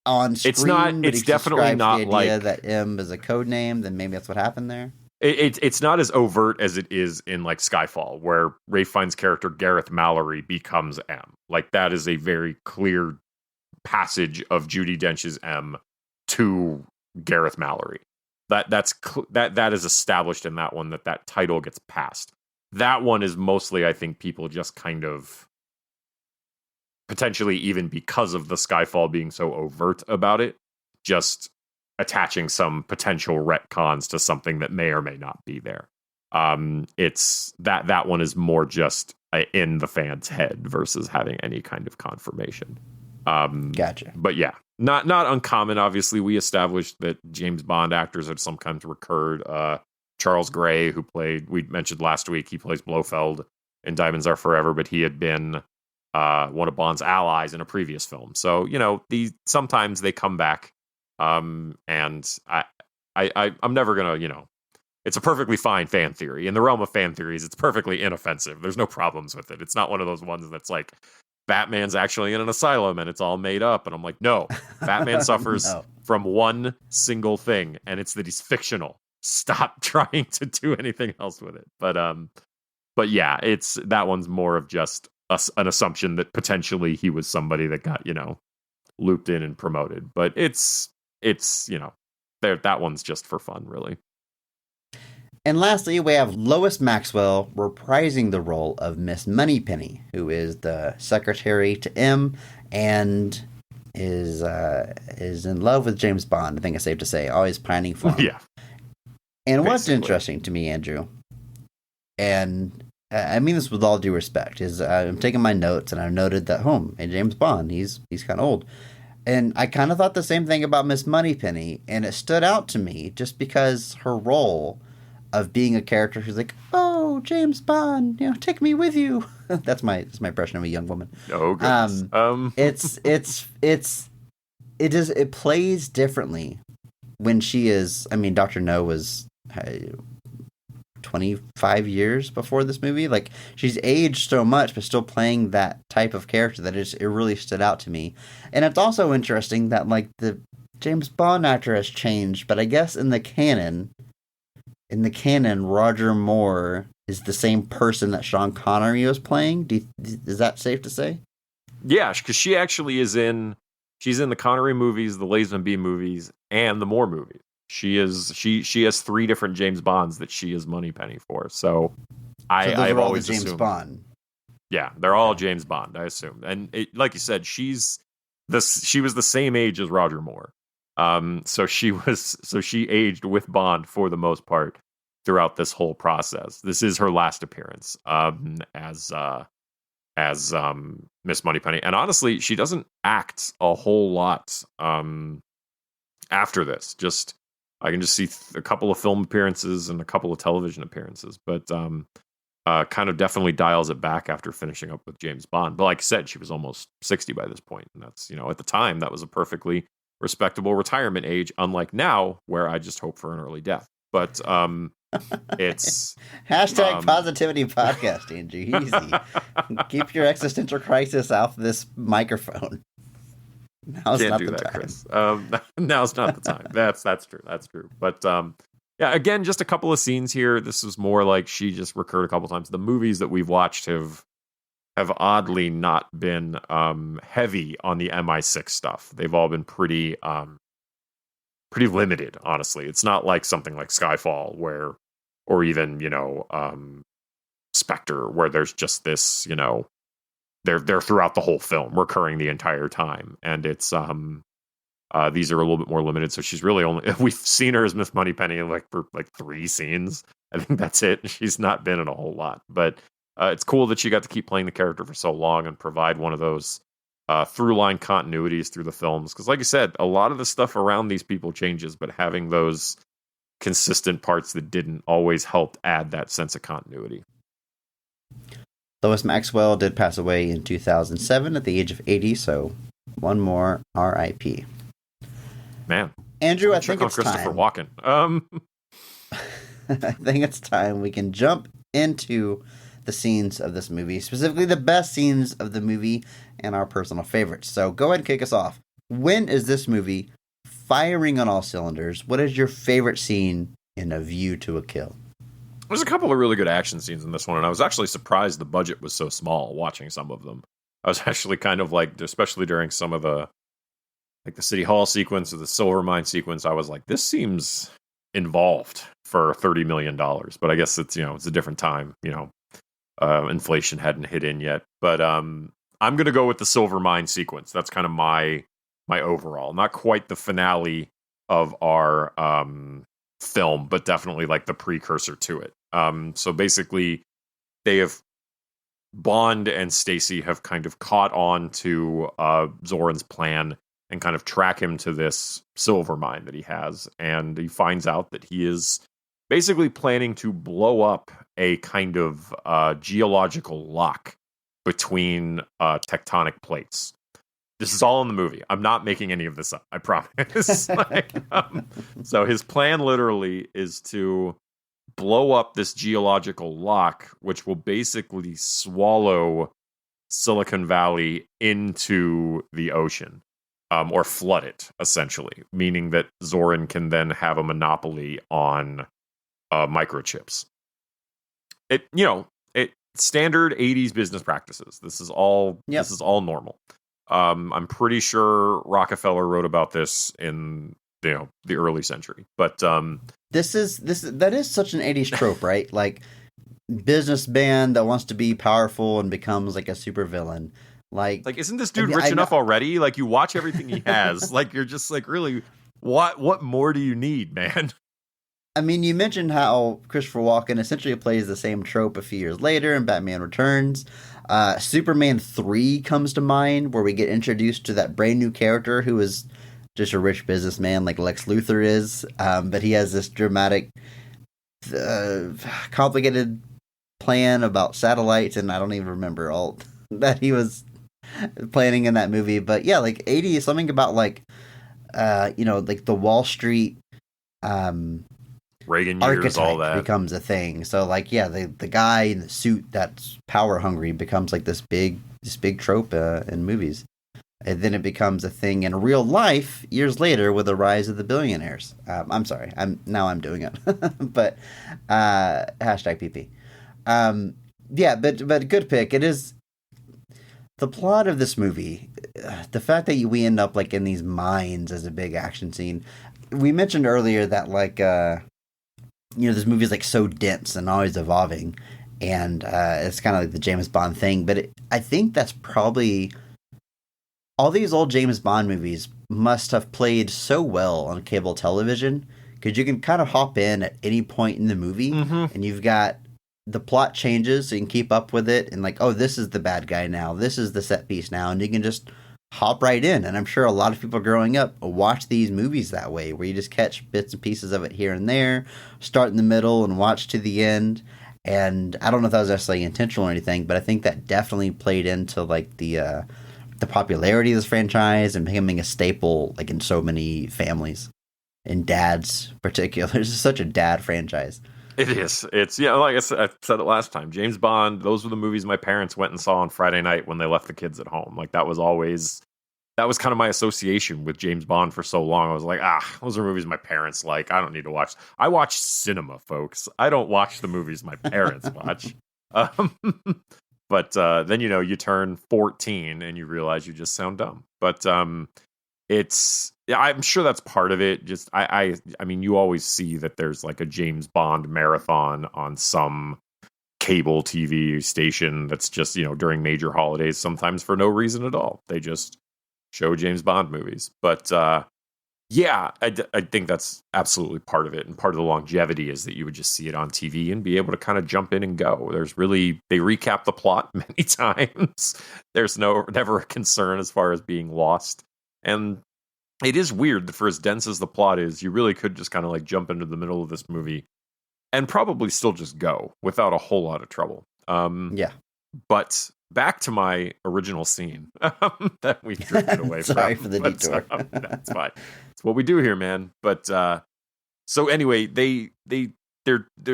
on screen. It's not. But It's he definitely describes not the idea like that M is a code name. Then maybe that's what happened there. It's not as overt as it is in like Skyfall, where Ralph Fiennes' character Gareth Mallory becomes M. Like that is a very clear passage of Judi Dench's M to Gareth Mallory. That is established in that one, that title gets passed. That one is mostly, I think, people just kind of potentially, even because of the Skyfall being so overt about it, just attaching some potential retcons to something that may or may not be there. It's that one is more just in the fan's head versus having any kind of confirmation. Gotcha. But yeah, not uncommon. Obviously, we established that James Bond actors have sometimes recurred. Charles Gray, who we mentioned last week, he plays Blofeld in Diamonds Are Forever, but he had been one of Bond's allies in a previous film. So sometimes they come back. And I'm never gonna, it's a perfectly fine fan theory. In the realm of fan theories, it's perfectly inoffensive. There's no problems with it. It's not one of those ones that's like, Batman's actually in an asylum and it's all made up. And I'm like, no, Batman suffers from one single thing, and it's that he's fictional. Stop trying to do anything else with it. But yeah, that one's more of just an assumption that potentially he was somebody that got, looped in and promoted. But it's that one's just for fun, really. And lastly, we have Lois Maxwell reprising the role of Miss Moneypenny, who is the secretary to M and is in love with James Bond. I think it's safe to say, always pining for him. Yeah. And what's interesting to me, Andrew, and I mean this with all due respect, is I'm taking my notes and I've noted that and James Bond, he's kind of old. And I kind of thought the same thing about Miss Moneypenny, and it stood out to me just because her role of being a character who's like, oh, James Bond, take me with you. That's my impression of a young woman. Oh, goodness. It plays differently when she is. I mean, Dr. No was 25 years before this movie. Like, she's aged so much, but still playing that type of character that it really stood out to me. And it's also interesting that like the James Bond actor has changed, but I guess in the canon, Roger Moore is the same person that Sean Connery was playing. Is that safe to say? Yeah, because she actually she's in the Connery movies, the Lazenby movies, and the Moore movies. She has 3 different James Bonds that she is Moneypenny for. So I've always James assumed, Bond. Yeah, they're all James Bond, I assume. And like you said, she was the same age as Roger Moore. So she aged with Bond for the most part throughout this whole process. This is her last appearance as Miss Moneypenny, and honestly, she doesn't act a whole lot after this. Just I can just see a couple of film appearances and a couple of television appearances, but kind of definitely dials it back after finishing up with James Bond. But like I said, she was almost 60 by this point, and that's at the time that was a perfectly respectable retirement age, unlike now where I just hope for an early death. But it's hashtag positivity podcast, Andrew. Easy. Keep your existential crisis off this microphone. Now's Can't not do the that, time. Chris. Now's not the time. That's true. But Yeah, again, just a couple of scenes here. This is more like she just recurred a couple times. The movies that we've watched have oddly not been heavy on the MI6 stuff. They've all been pretty pretty limited, honestly. It's not like something like Skyfall or even, Spectre, where there's just this, they're throughout the whole film, recurring the entire time. And it's these are a little bit more limited. So she's really we've seen her as Miss Moneypenny for 3 scenes. I think that's it. She's not been in a whole lot, but it's cool that she got to keep playing the character for so long and provide one of those through line continuities through the films. Because like I said, a lot of the stuff around these people changes, but having those consistent parts that didn't always help add that sense of continuity. Lois Maxwell did pass away in 2007 at the age of 80, so one more R.I.P. Man, Andrew, I think it's Christopher time. Walken. I think it's time we can jump into the scenes of this movie, specifically the best scenes of the movie and our personal favorites. So go ahead and kick us off. When is this movie firing on all cylinders? What is your favorite scene in A View to a Kill? There's a couple of really good action scenes in this one, and I was actually surprised the budget was so small watching some of them. I was actually kind of especially during some of the City Hall sequence or the Silver Mine sequence, I was like, this seems involved for $30 million. But I guess it's a different time, inflation hadn't hit in yet. But I'm going to go with the Silver Mine sequence. That's kind of my overall. Not quite the finale of our film, but definitely the precursor to it. So basically, Bond and Stacy have kind of caught on to Zoran's plan and kind of track him to this silver mine that he has. And he finds out that he is basically planning to blow up a kind of geological lock between tectonic plates. This is all in the movie. I'm not making any of this up, I promise. So his plan literally is to blow up this geological lock, which will basically swallow Silicon Valley into the ocean. Or flood it, essentially, meaning that Zoran can then have a monopoly on microchips. It standard 80s business practices. This is all normal. I'm pretty sure Rockefeller wrote about this in the early century. But that is such an 80s trope, right? Like businessman that wants to be powerful and becomes like a supervillain. Like, isn't this dude rich enough already? Like, you watch everything he has. You're just really, what more do you need, man? I mean, you mentioned how Christopher Walken essentially plays the same trope a few years later in Batman Returns. Superman 3 comes to mind, where we get introduced to that brand new character who is just a rich businessman like Lex Luthor is. But he has this dramatic, complicated plan about satellites, and I don't even remember all that he was planning in that movie. But yeah, 80 is something about the Wall Street Reagan years, all that becomes a thing. So the guy in the suit that's power hungry becomes this big trope in movies, and then it becomes a thing in real life years later with the rise of the billionaires. I'm sorry, I'm doing it, but hashtag PP. Yeah, but good pick. It is. The plot of this movie, the fact that we end up in these mines as a big action scene. We mentioned earlier that this movie is so dense and always evolving, and it's kind of like the James Bond thing. But I think that's probably all these old James Bond movies must have played so well on cable television, because you can kind of hop in at any point in the movie, and you've got the plot changes, so you can keep up with it, and this is the bad guy now, this is the set piece now, and you can just hop right in. And I'm sure a lot of people growing up watch these movies that way, where you just catch bits and pieces of it here and there, start in the middle and watch to the end. And I don't know if that was necessarily intentional or anything, but I think that definitely played into the popularity of this franchise and becoming a staple in so many families, and dads particularly. It's such a dad franchise. It is. It's, like I said it last time, James Bond, those were the movies my parents went and saw on Friday night when they left the kids at home. That was always that was kind of my association with James Bond for so long. I was like, those are movies my parents like. I don't need to watch. I watch cinema, folks. I don't watch the movies my parents watch. Um, but then, you turn 14 and you realize you just sound dumb. But I'm sure that's part of it. Just, I mean, you always see that there's like a James Bond marathon on some cable TV station that's just, during major holidays, sometimes for no reason at all. They just show James Bond movies. But I think that's absolutely part of it. And part of the longevity is that you would just see it on TV and be able to kind of jump in and go. They recap the plot many times. There's never a concern as far as being lost. And it is weird that for as dense as the plot is, you really could just kind of like jump into the middle of this movie and probably still just go without a whole lot of trouble. Yeah. But back to my original scene that we drifted away from. Sorry for the detour. That's fine. It's what we do here, man. But so anyway, their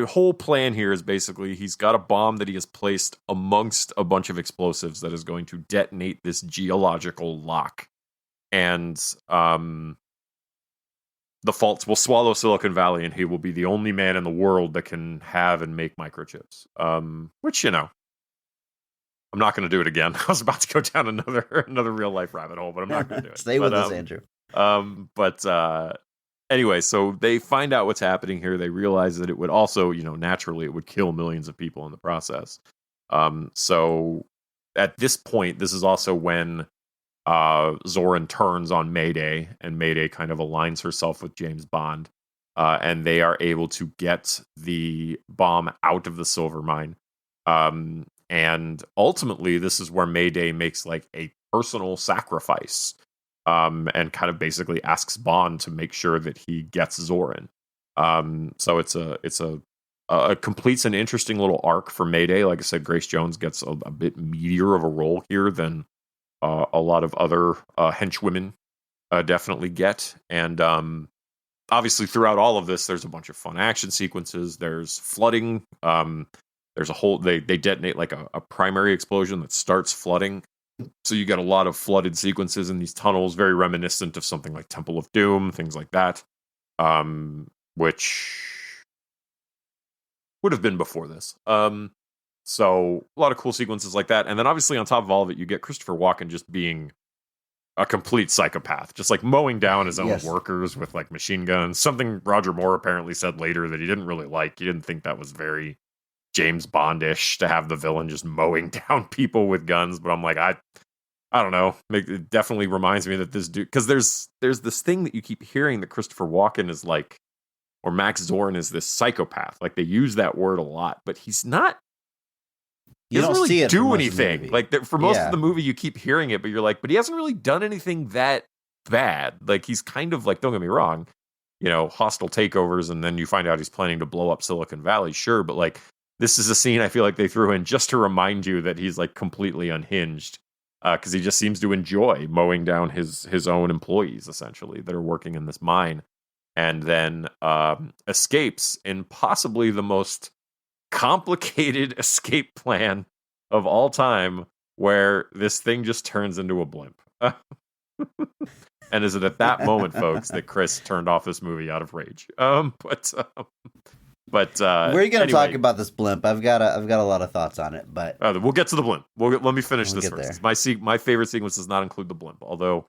whole plan here is basically he's got a bomb that he has placed amongst a bunch of explosives that is going to detonate this geological lock. And the faults will swallow Silicon Valley, and he will be the only man in the world that can have and make microchips. Which, I'm not going to do it again. I was about to go down another real life rabbit hole, but I'm not going to do it. Stay with us, Andrew. Anyway, so they find out what's happening here. They realize that it would also, naturally, it would kill millions of people in the process. So at this point, this is also when Zorin turns on Mayday, and Mayday kind of aligns herself with James Bond, and they are able to get the bomb out of the silver mine. And ultimately, this is where Mayday makes like a personal sacrifice, and kind of basically asks Bond to make sure that he gets Zorin. So it's a completes an interesting little arc for Mayday. Like I said, Grace Jones gets a bit meatier of a role here than a lot of other henchwomen definitely get. And obviously, throughout all of this, there's a bunch of fun action sequences. There's flooding. There's a whole they detonate like a primary explosion that starts flooding. So you get a lot of flooded sequences in these tunnels, very reminiscent of something like Temple of Doom, things like that, which would have been before this. So a lot of cool sequences like that. And then obviously on top of all of it, you get Christopher Walken just being a complete psychopath, just like mowing down his own workers with like machine guns. Something Roger Moore apparently said later that he didn't really like. He didn't think that was very James Bondish to have the villain just mowing down people with guns. But I'm like, I don't know. It definitely reminds me that this dude, because there's this thing that you keep hearing that Christopher Walken is like, or Max Zorin is this psychopath. Like they use that word a lot, but he's not. He doesn't really do anything. Like for most of the movie, you keep hearing it, but you're like, but he hasn't really done anything that bad. Like he's kind of like, don't get me wrong, hostile takeovers, and then you find out he's planning to blow up Silicon Valley. Sure, but like this is a scene I feel like they threw in just to remind you that he's like completely unhinged, because he just seems to enjoy mowing down his own employees essentially that are working in this mine, and then escapes in possibly the most complicated escape plan of all time, where this thing just turns into a blimp. And is it at that moment, folks, that Chris turned off this movie out of rage? But we're going to talk about this blimp. I've got a lot of thoughts on it, but we'll get to the blimp. Let me finish this first. My favorite sequence does not include the blimp, although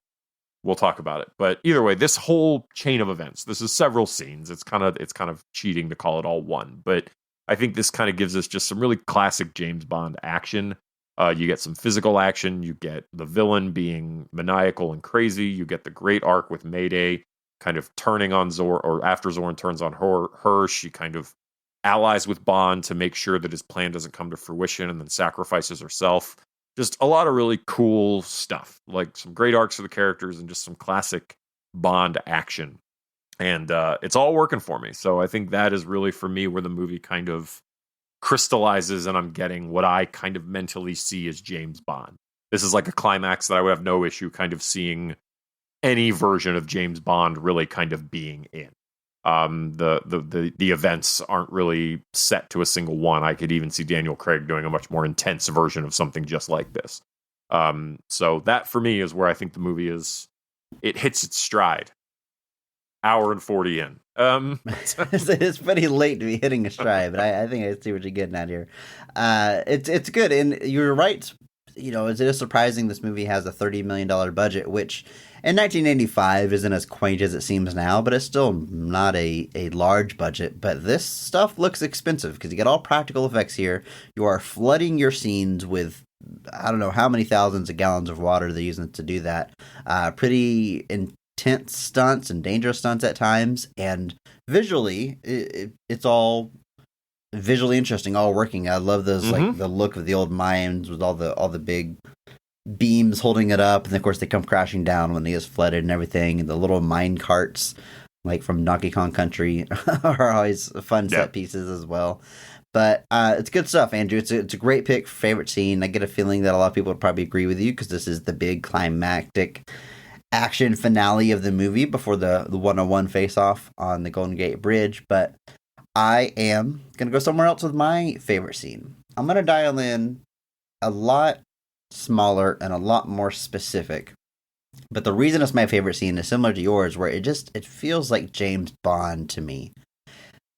we'll talk about it. But either way, this whole chain of events, this is several scenes. It's kind of cheating to call it all one, but I think this kind of gives us just some really classic James Bond action. You get some physical action. You get the villain being maniacal and crazy. You get the great arc with Mayday kind of turning on Zorin, or after Zorin turns on her, she kind of allies with Bond to make sure that his plan doesn't come to fruition, and then sacrifices herself. Just a lot of really cool stuff, like some great arcs for the characters and just some classic Bond action. And it's all working for me. So I think that is really, for me, where the movie kind of crystallizes, and I'm getting what I kind of mentally see as James Bond. This is like a climax that I would have no issue kind of seeing any version of James Bond really kind of being in. The events aren't really set to a single one. I could even see Daniel Craig doing a much more intense version of something just like this. So that for me is where I think the movie it hits its stride. Hour and 40 in. It's pretty late to be hitting a stride, but I think I see what you're getting at here. It's good, and you're right. You know, it is surprising this movie has a $30 million budget, which in 1985 isn't as quaint as it seems now, but it's still not a large budget. But this stuff looks expensive because you get all practical effects here. You are flooding your scenes with, I don't know how many thousands of gallons of water they're using to do that. Pretty intense stunts and dangerous stunts at times, and visually, it's all visually interesting, all working. I love those like the look of the old mines with all the big beams holding it up, and of course they come crashing down when it gets flooded and everything. And the little mine carts, like from Donkey Kong Country, are always fun set pieces as well. But it's good stuff, Andrew. It's a great pick for favorite scene. I get a feeling that a lot of people would probably agree with you because this is the big climactic action finale of the movie before the 101 face-off on the Golden Gate Bridge. But I am going to go somewhere else with my favorite scene. I'm going to dial in a lot smaller and a lot more specific. But the reason it's my favorite scene is similar to yours, where it feels like James Bond to me.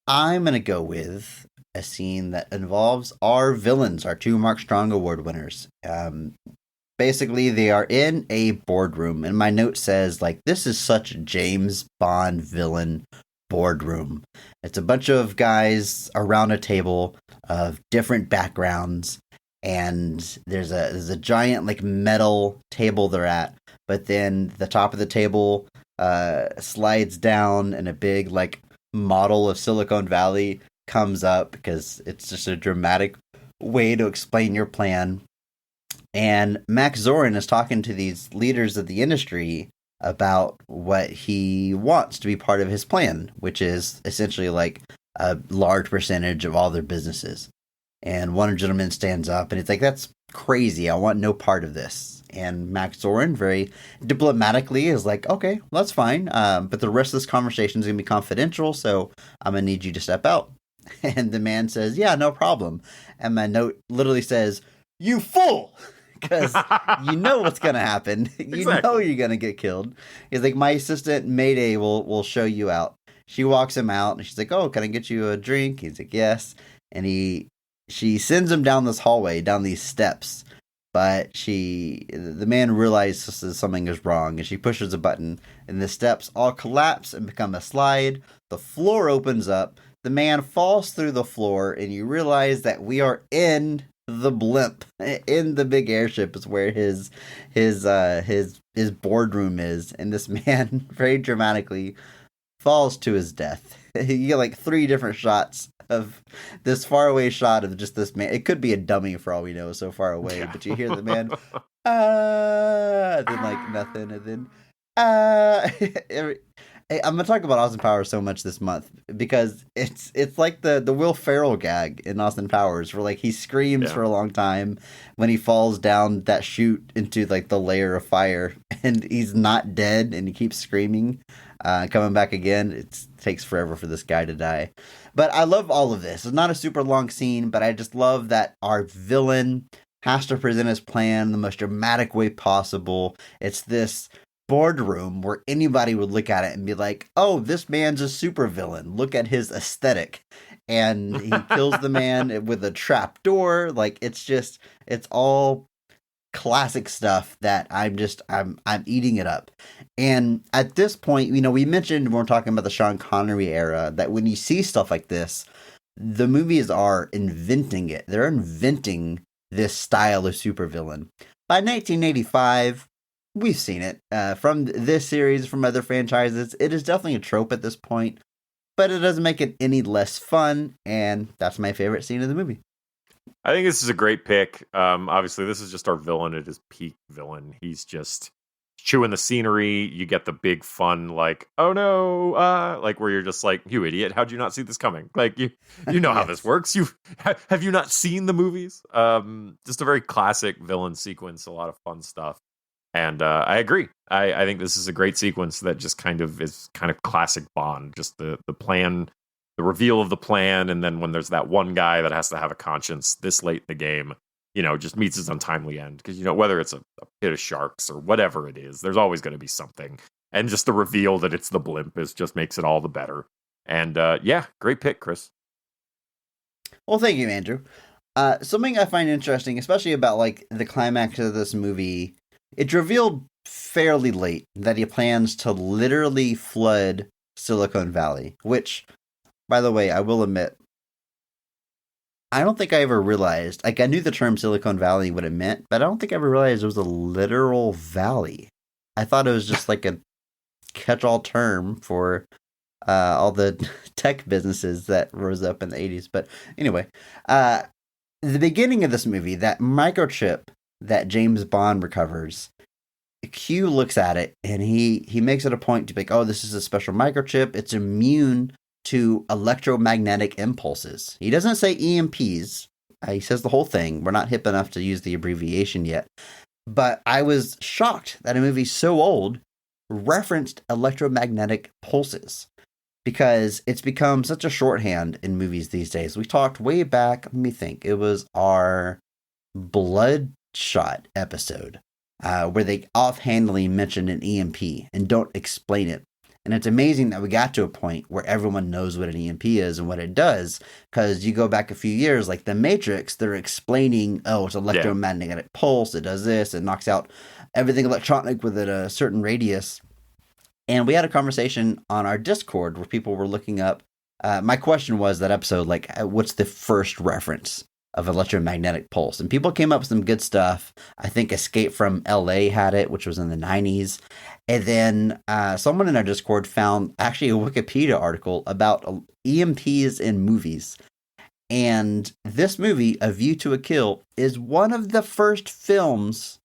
I'm going to go with a scene that involves our villains, our two Mark Strong Award winners. Basically, they are in a boardroom, and my note says, like, this is such a James Bond villain boardroom. It's a bunch of guys around a table of different backgrounds, and there's a giant, like, metal table they're at, but then the top of the table slides down, and a big, like, model of Silicon Valley comes up, because it's just a dramatic way to explain your plan. And Max Zorin is talking to these leaders of the industry about what he wants to be part of his plan, which is essentially like a large percentage of all their businesses. And one gentleman stands up and it's like, that's crazy. I want no part of this. And Max Zorin very diplomatically is like, okay, well, that's fine. But the rest of this conversation is going to be confidential. So I'm going to need you to step out. And the man says, yeah, no problem. And my note literally says, you fool! Because you know what's going to happen. You know you're going to get killed. He's like, my assistant Mayday will show you out. She walks him out, and she's like, oh, can I get you a drink? He's like, yes. And she sends him down this hallway, down these steps. But the man realizes something is wrong, and she pushes a button, and the steps all collapse and become a slide. The floor opens up. The man falls through the floor, and you realize that we are in the blimp. In the big airship is where his boardroom is, and this man very dramatically falls to his death. You get like 3 different shots of this faraway shot of just this man. It could be a dummy for all we know, so far away, but you hear the man then like nothing, and then I'm gonna talk about Austin Powers so much this month because it's like the Will Ferrell gag in Austin Powers, where like he screams for a long time when he falls down that chute into like the layer of fire, and he's not dead, and he keeps screaming, coming back again. It takes forever for this guy to die, but I love all of this. It's not a super long scene, but I just love that our villain has to present his plan in the most dramatic way possible. It's this boardroom where anybody would look at it and be like, oh, this man's a supervillain. Look at his aesthetic. And he kills the man with a trap door. Like, it's all classic stuff that I'm eating it up. And at this point, you know, we mentioned when we're talking about the Sean Connery era that when you see stuff like this, the movies are inventing it. They're inventing this style of supervillain. By 1985, we've seen it from this series, from other franchises. It is definitely a trope at this point, but it doesn't make it any less fun, and that's my favorite scene of the movie. I think this is a great pick. Obviously, this is just our villain at his peak villain. He's just chewing the scenery. You get the big fun, like, oh no, like where you're just like, you idiot, how'd you not see this coming? Like, you know how this works. Have you not seen the movies? Just a very classic villain sequence, a lot of fun stuff. And I agree. I think this is a great sequence that just kind of is kind of classic Bond. Just the plan, the reveal of the plan, and then when there's that one guy that has to have a conscience this late in the game, just meets its untimely end. Because, whether it's a pit of sharks or whatever it is, there's always going to be something. And just the reveal that it's the blimp just makes it all the better. And yeah, great pick, Chris. Well, thank you, Andrew. Something I find interesting, especially about like the climax of this movie, it's revealed fairly late that he plans to literally flood Silicon Valley, which, by the way, I will admit, I don't think I ever realized, like I knew the term Silicon Valley, what it meant, but I don't think I ever realized it was a literal valley. I thought it was just like a catch-all term for all the tech businesses that rose up in the 80s. But anyway, the beginning of this movie, that microchip that James Bond recovers, Q looks at it and he makes it a point to be like, oh, this is a special microchip. It's immune to electromagnetic impulses. He doesn't say EMPs. He says the whole thing. We're not hip enough to use the abbreviation yet. But I was shocked that a movie so old referenced electromagnetic pulses, because it's become such a shorthand in movies these days. We talked way back, let me think, it was our Bloodshot episode, where they offhandedly mentioned an EMP and don't explain it. And it's amazing that we got to a point where everyone knows what an EMP is and what it does, because you go back a few years, like The Matrix, they're explaining, oh, it's electromagnetic pulse, it does this, it knocks out everything electronic within a certain radius. And we had a conversation on our Discord where people were looking up. My question was that episode, like, what's the first reference of electromagnetic pulse? And people came up with some good stuff. I think Escape from LA had it, which was in the 90s. And then someone in our Discord found actually a Wikipedia article about EMPs in movies. And this movie, A View to a Kill, is one of the first films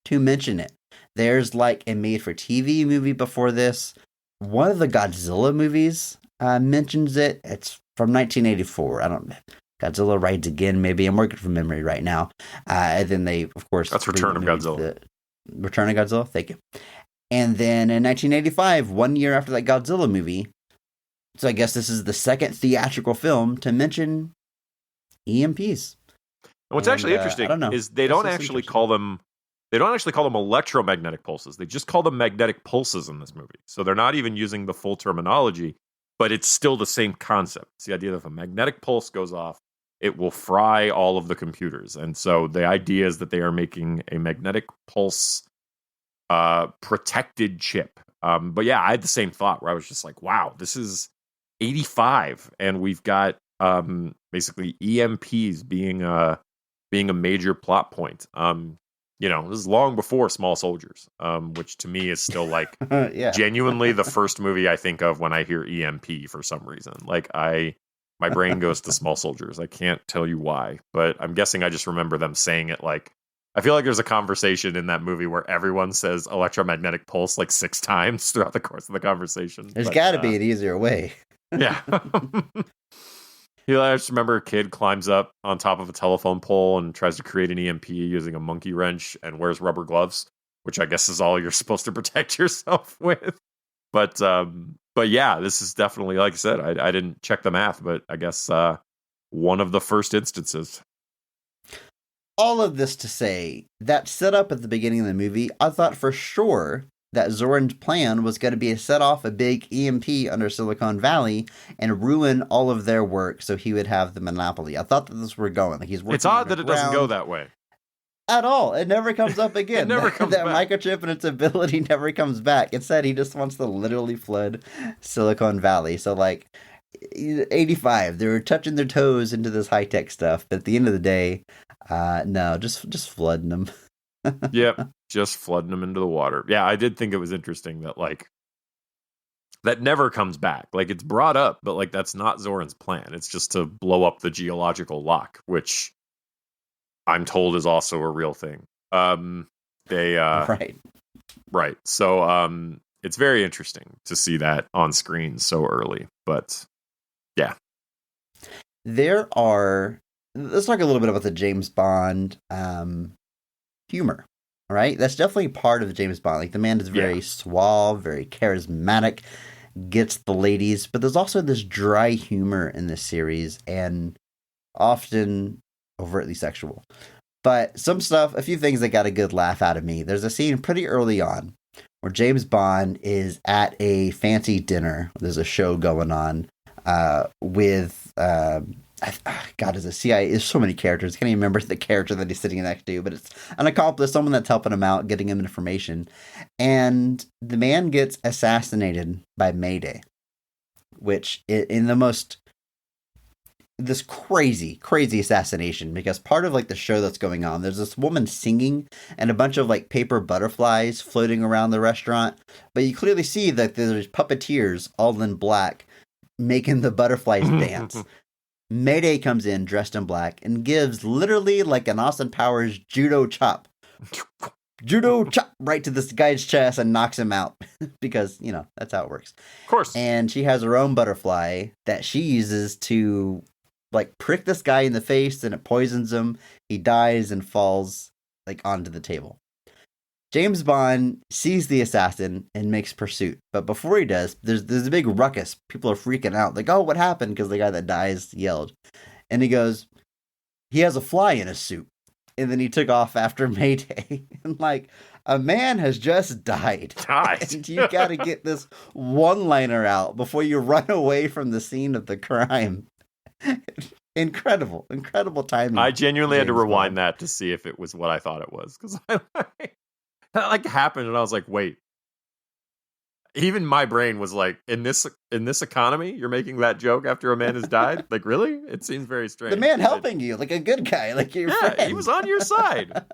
to mention it. There's like a made-for-TV movie before this. One of the Godzilla movies mentions it. It's from 1984. I don't know. Godzilla Rides Again, maybe. I'm working from memory right now. And then they, of course... That's Return of Godzilla. Return of Godzilla? Thank you. And then in 1985, 1 year after that Godzilla movie, so I guess this is the second theatrical film to mention EMPs. And what's actually interesting is they don't actually call them electromagnetic pulses. They just call them magnetic pulses in this movie. So they're not even using the full terminology, but it's still the same concept. It's the idea that if a magnetic pulse goes off, it will fry all of the computers. And so the idea is that they are making a magnetic pulse protected chip. But yeah, I had the same thought where I was just like, wow, this is 85 and we've got basically EMPs being a major plot point. This is long before Small Soldiers, which to me is still like genuinely the first movie I think of when I hear EMP for some reason. Like my brain goes to Small Soldiers. I can't tell you why, but I'm guessing I just remember them saying it like, I feel like there's a conversation in that movie where everyone says electromagnetic pulse like 6 times throughout the course of the conversation. There's got to be an easier way. Yeah. I just remember a kid climbs up on top of a telephone pole and tries to create an EMP using a monkey wrench and wears rubber gloves, which I guess is all you're supposed to protect yourself with. But yeah, this is definitely, like I said, I didn't check the math, but I guess one of the first instances. All of this to say, that setup at the beginning of the movie, I thought for sure that Zoran's plan was going to be to set off a big EMP under Silicon Valley and ruin all of their work so he would have the monopoly. I thought that this were going. Like he's working. It's odd that it doesn't go that way. At all. It never comes up again. It never comes that back. microchip and its ability never comes back. Instead, he just wants to literally flood Silicon Valley. So like 85, they were touching their toes into this high-tech stuff, but at the end of the day, no, just flooding them. Yep, just flooding them into the water. Yeah, I did think it was interesting that like that never comes back. Like it's brought up, but like that's not Zoran's plan. It's just to blow up the geological lock, which I'm told is also a real thing. Right. So it's very interesting to see that on screen so early. But yeah. Let's talk a little bit about the James Bond humor. All right, that's definitely part of James Bond. Like the man is very suave, very charismatic, gets the ladies, but there's also this dry humor in this series, and often overtly sexual. But a few things that got a good laugh out of me. There's a scene pretty early on where James Bond is at a fancy dinner. There's a show going on with, God, is a CIA. There's so many characters. I can't even remember the character that he's sitting next to, but it's an accomplice, someone that's helping him out, getting him information. And the man gets assassinated by Mayday, which in the most... this crazy assassination, because part of like the show that's going on, there's this woman singing and a bunch of like paper butterflies floating around the restaurant, but you clearly see that there's puppeteers all in black making the butterflies dance. Mayday comes in dressed in black and gives literally like an Austin Powers judo chop right to this guy's chest and knocks him out because, you know, that's how it works. Of course. And she has her own butterfly that she uses to like prick this guy in the face, and it poisons him. He dies and falls like onto the table. James Bond sees the assassin and makes pursuit. But before he does, there's a big ruckus. People are freaking out. Like, oh, what happened? Because the guy that dies yelled. And he goes, he has a fly in his suit. And then he took off after Mayday. And like, a man has just died. And you got to get this one-liner out before you run away from the scene of the crime. Incredible timing. I genuinely had to rewind that to see if it was what I thought it was, because that like happened and I was like, wait. Even my brain was like, in this economy, you're making that joke after a man has died? Like, really? It seems very strange. The man helping you, like a good guy, like your friend. He was on your side.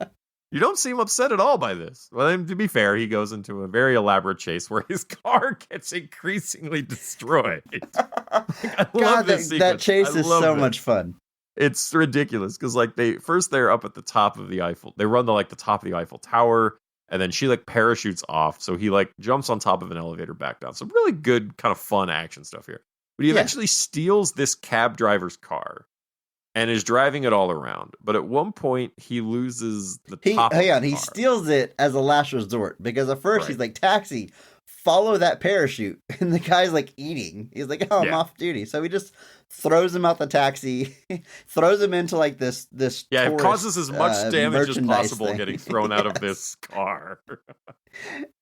You don't seem upset at all by this. Well, to be fair, he goes into a very elaborate chase where his car gets increasingly destroyed. I love this sequence. That chase is so much fun. It's ridiculous because like they're up at the top of the Eiffel. They run to like the top of the Eiffel Tower, and then she like parachutes off. So he like jumps on top of an elevator back down. So really good kind of fun action stuff here. But he eventually steals this cab driver's car and is driving it all around. But at one point, he loses the top of the car. He steals it as a last resort. Because at first, he's like, taxi, follow that parachute. And the guy's like eating. He's like, oh, I'm off duty. So he just throws him out the taxi, throws him into like this tourist, it causes as much damage as possible getting thrown out of this car.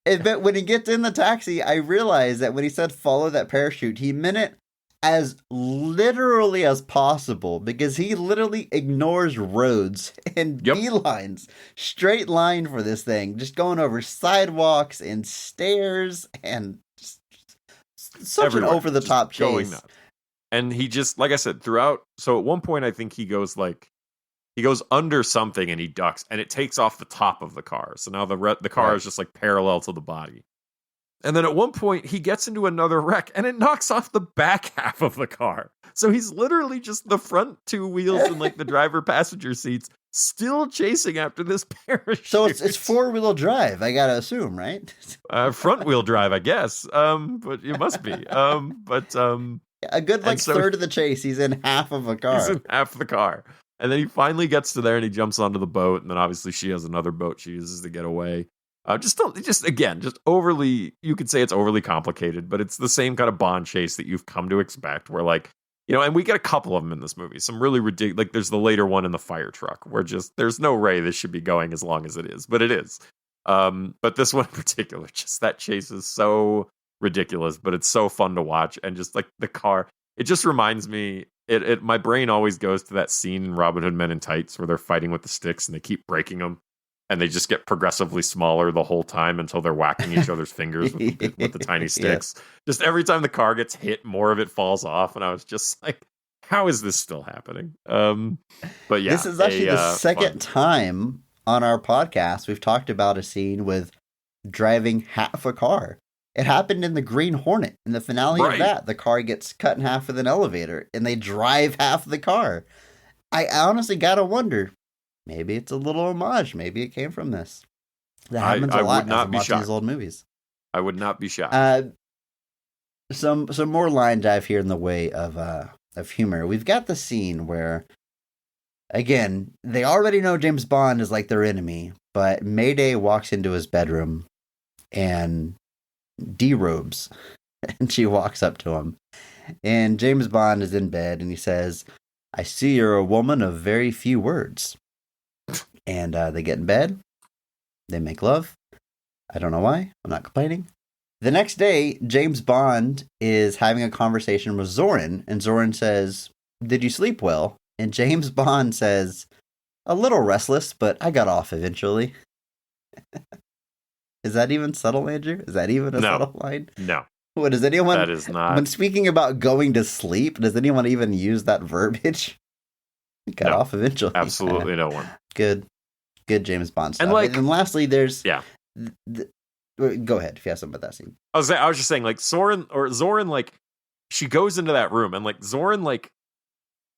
But when he gets in the taxi, I realized that when he said follow that parachute, he meant it as literally as possible, because he literally ignores roads and beelines, straight line for this thing, just going over sidewalks and stairs and such an over the top chase. And he just, like I said, throughout. So at one point, I think he goes under something and he ducks, and it takes off the top of the car. So now the car is just like parallel to the body. And then at one point, he gets into another wreck, and it knocks off the back half of the car. So he's literally just the front two wheels and like the driver passenger seats, still chasing after this parachute. So it's 4-wheel drive, I gotta assume, right? Front wheel drive, I guess. But it must be. A good third of the chase, he's in half of a car. He's in half of the car. And then he finally gets to there and he jumps onto the boat. And then obviously she has another boat she uses to get away. Just overly, you could say it's overly complicated, but it's the same kind of Bond chase that you've come to expect, where like, you know, and we get a couple of them in this movie. Some really ridiculous, like there's the later one in the fire truck where just, there's no way this should be going as long as it is, but it is. But this one in particular, just that chase is so ridiculous, but it's so fun to watch. And just like the car, it just reminds me, my brain always goes to that scene in Robin Hood Men in Tights where they're fighting with the sticks and they keep breaking them. And they just get progressively smaller the whole time until they're whacking each other's fingers with the tiny sticks. Yeah. Just every time the car gets hit, more of it falls off. And I was just like, how is this still happening? But yeah. This is actually the second time on our podcast we've talked about a scene with driving half a car. It happened in the Green Hornet. In the finale of that, the car gets cut in half with an elevator, and they drive half the car. I honestly gotta wonder, maybe it's a little homage. Maybe it came from this. That happens a lot as I'm watching these old movies. I would not be shocked. Some more line dive here in the way of humor. We've got the scene where, again, they already know James Bond is like their enemy, but Mayday walks into his bedroom and derobes, and she walks up to him. And James Bond is in bed, and he says, "I see you're a woman of very few words." And they get in bed. They make love. I don't know why. I'm not complaining. The next day, James Bond is having a conversation with Zorin, and Zorin says, "Did you sleep well?" And James Bond says, "A little restless, but I got off eventually." Is that even subtle, Andrew? Is that even a subtle line? No. What, does anyone... That is not... When speaking about going to sleep, does anyone even use that verbiage? Got off eventually. Absolutely no one. Good James Bond stuff. And lastly, there's... Yeah. Go ahead if you have something about that scene. I was just saying, like, Zorin, like, she goes into that room, and, like, Zorin, like,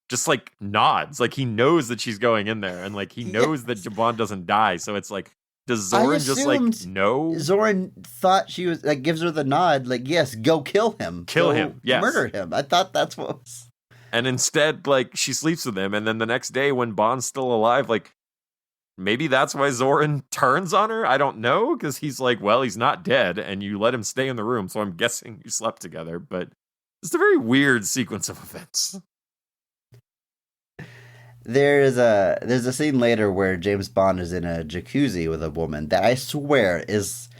just, like, nods. Like, he knows that she's going in there, and, like, he knows that Bond doesn't die, so it's like, does Zorin just, like, know? Zorin thought she was, like, gives her the nod, like, yes, go kill him. Kill him, yes. Murder him. I thought that's what was... And instead, like, she sleeps with him, and then the next day when Bond's still alive, like, maybe that's why Zorin turns on her? I don't know, because he's like, well, he's not dead, and you let him stay in the room, so I'm guessing you slept together, but it's a very weird sequence of events. There's a scene later where James Bond is in a jacuzzi with a woman that I swear is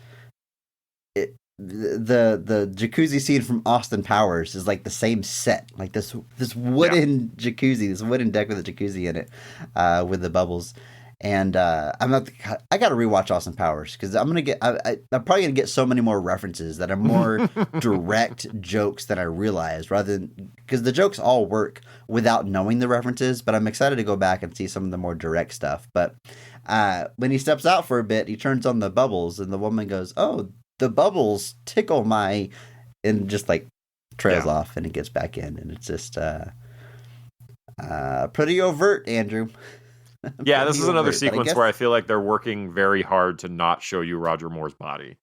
the jacuzzi scene from Austin Powers is like the same set, like this wooden jacuzzi, this wooden deck with a jacuzzi in it, with the bubbles. And I got to rewatch Austin Powers because I'm probably gonna get so many more references that are more direct jokes than I realized, rather than because the jokes all work without knowing the references. But I'm excited to go back and see some of the more direct stuff. But when he steps out for a bit, he turns on the bubbles, and the woman goes, "Oh, the bubbles tickle my," and just like trails off, and he gets back in, and it's just pretty overt, Andrew. Yeah, this is another sequence where I feel like they're working very hard to not show you Roger Moore's body.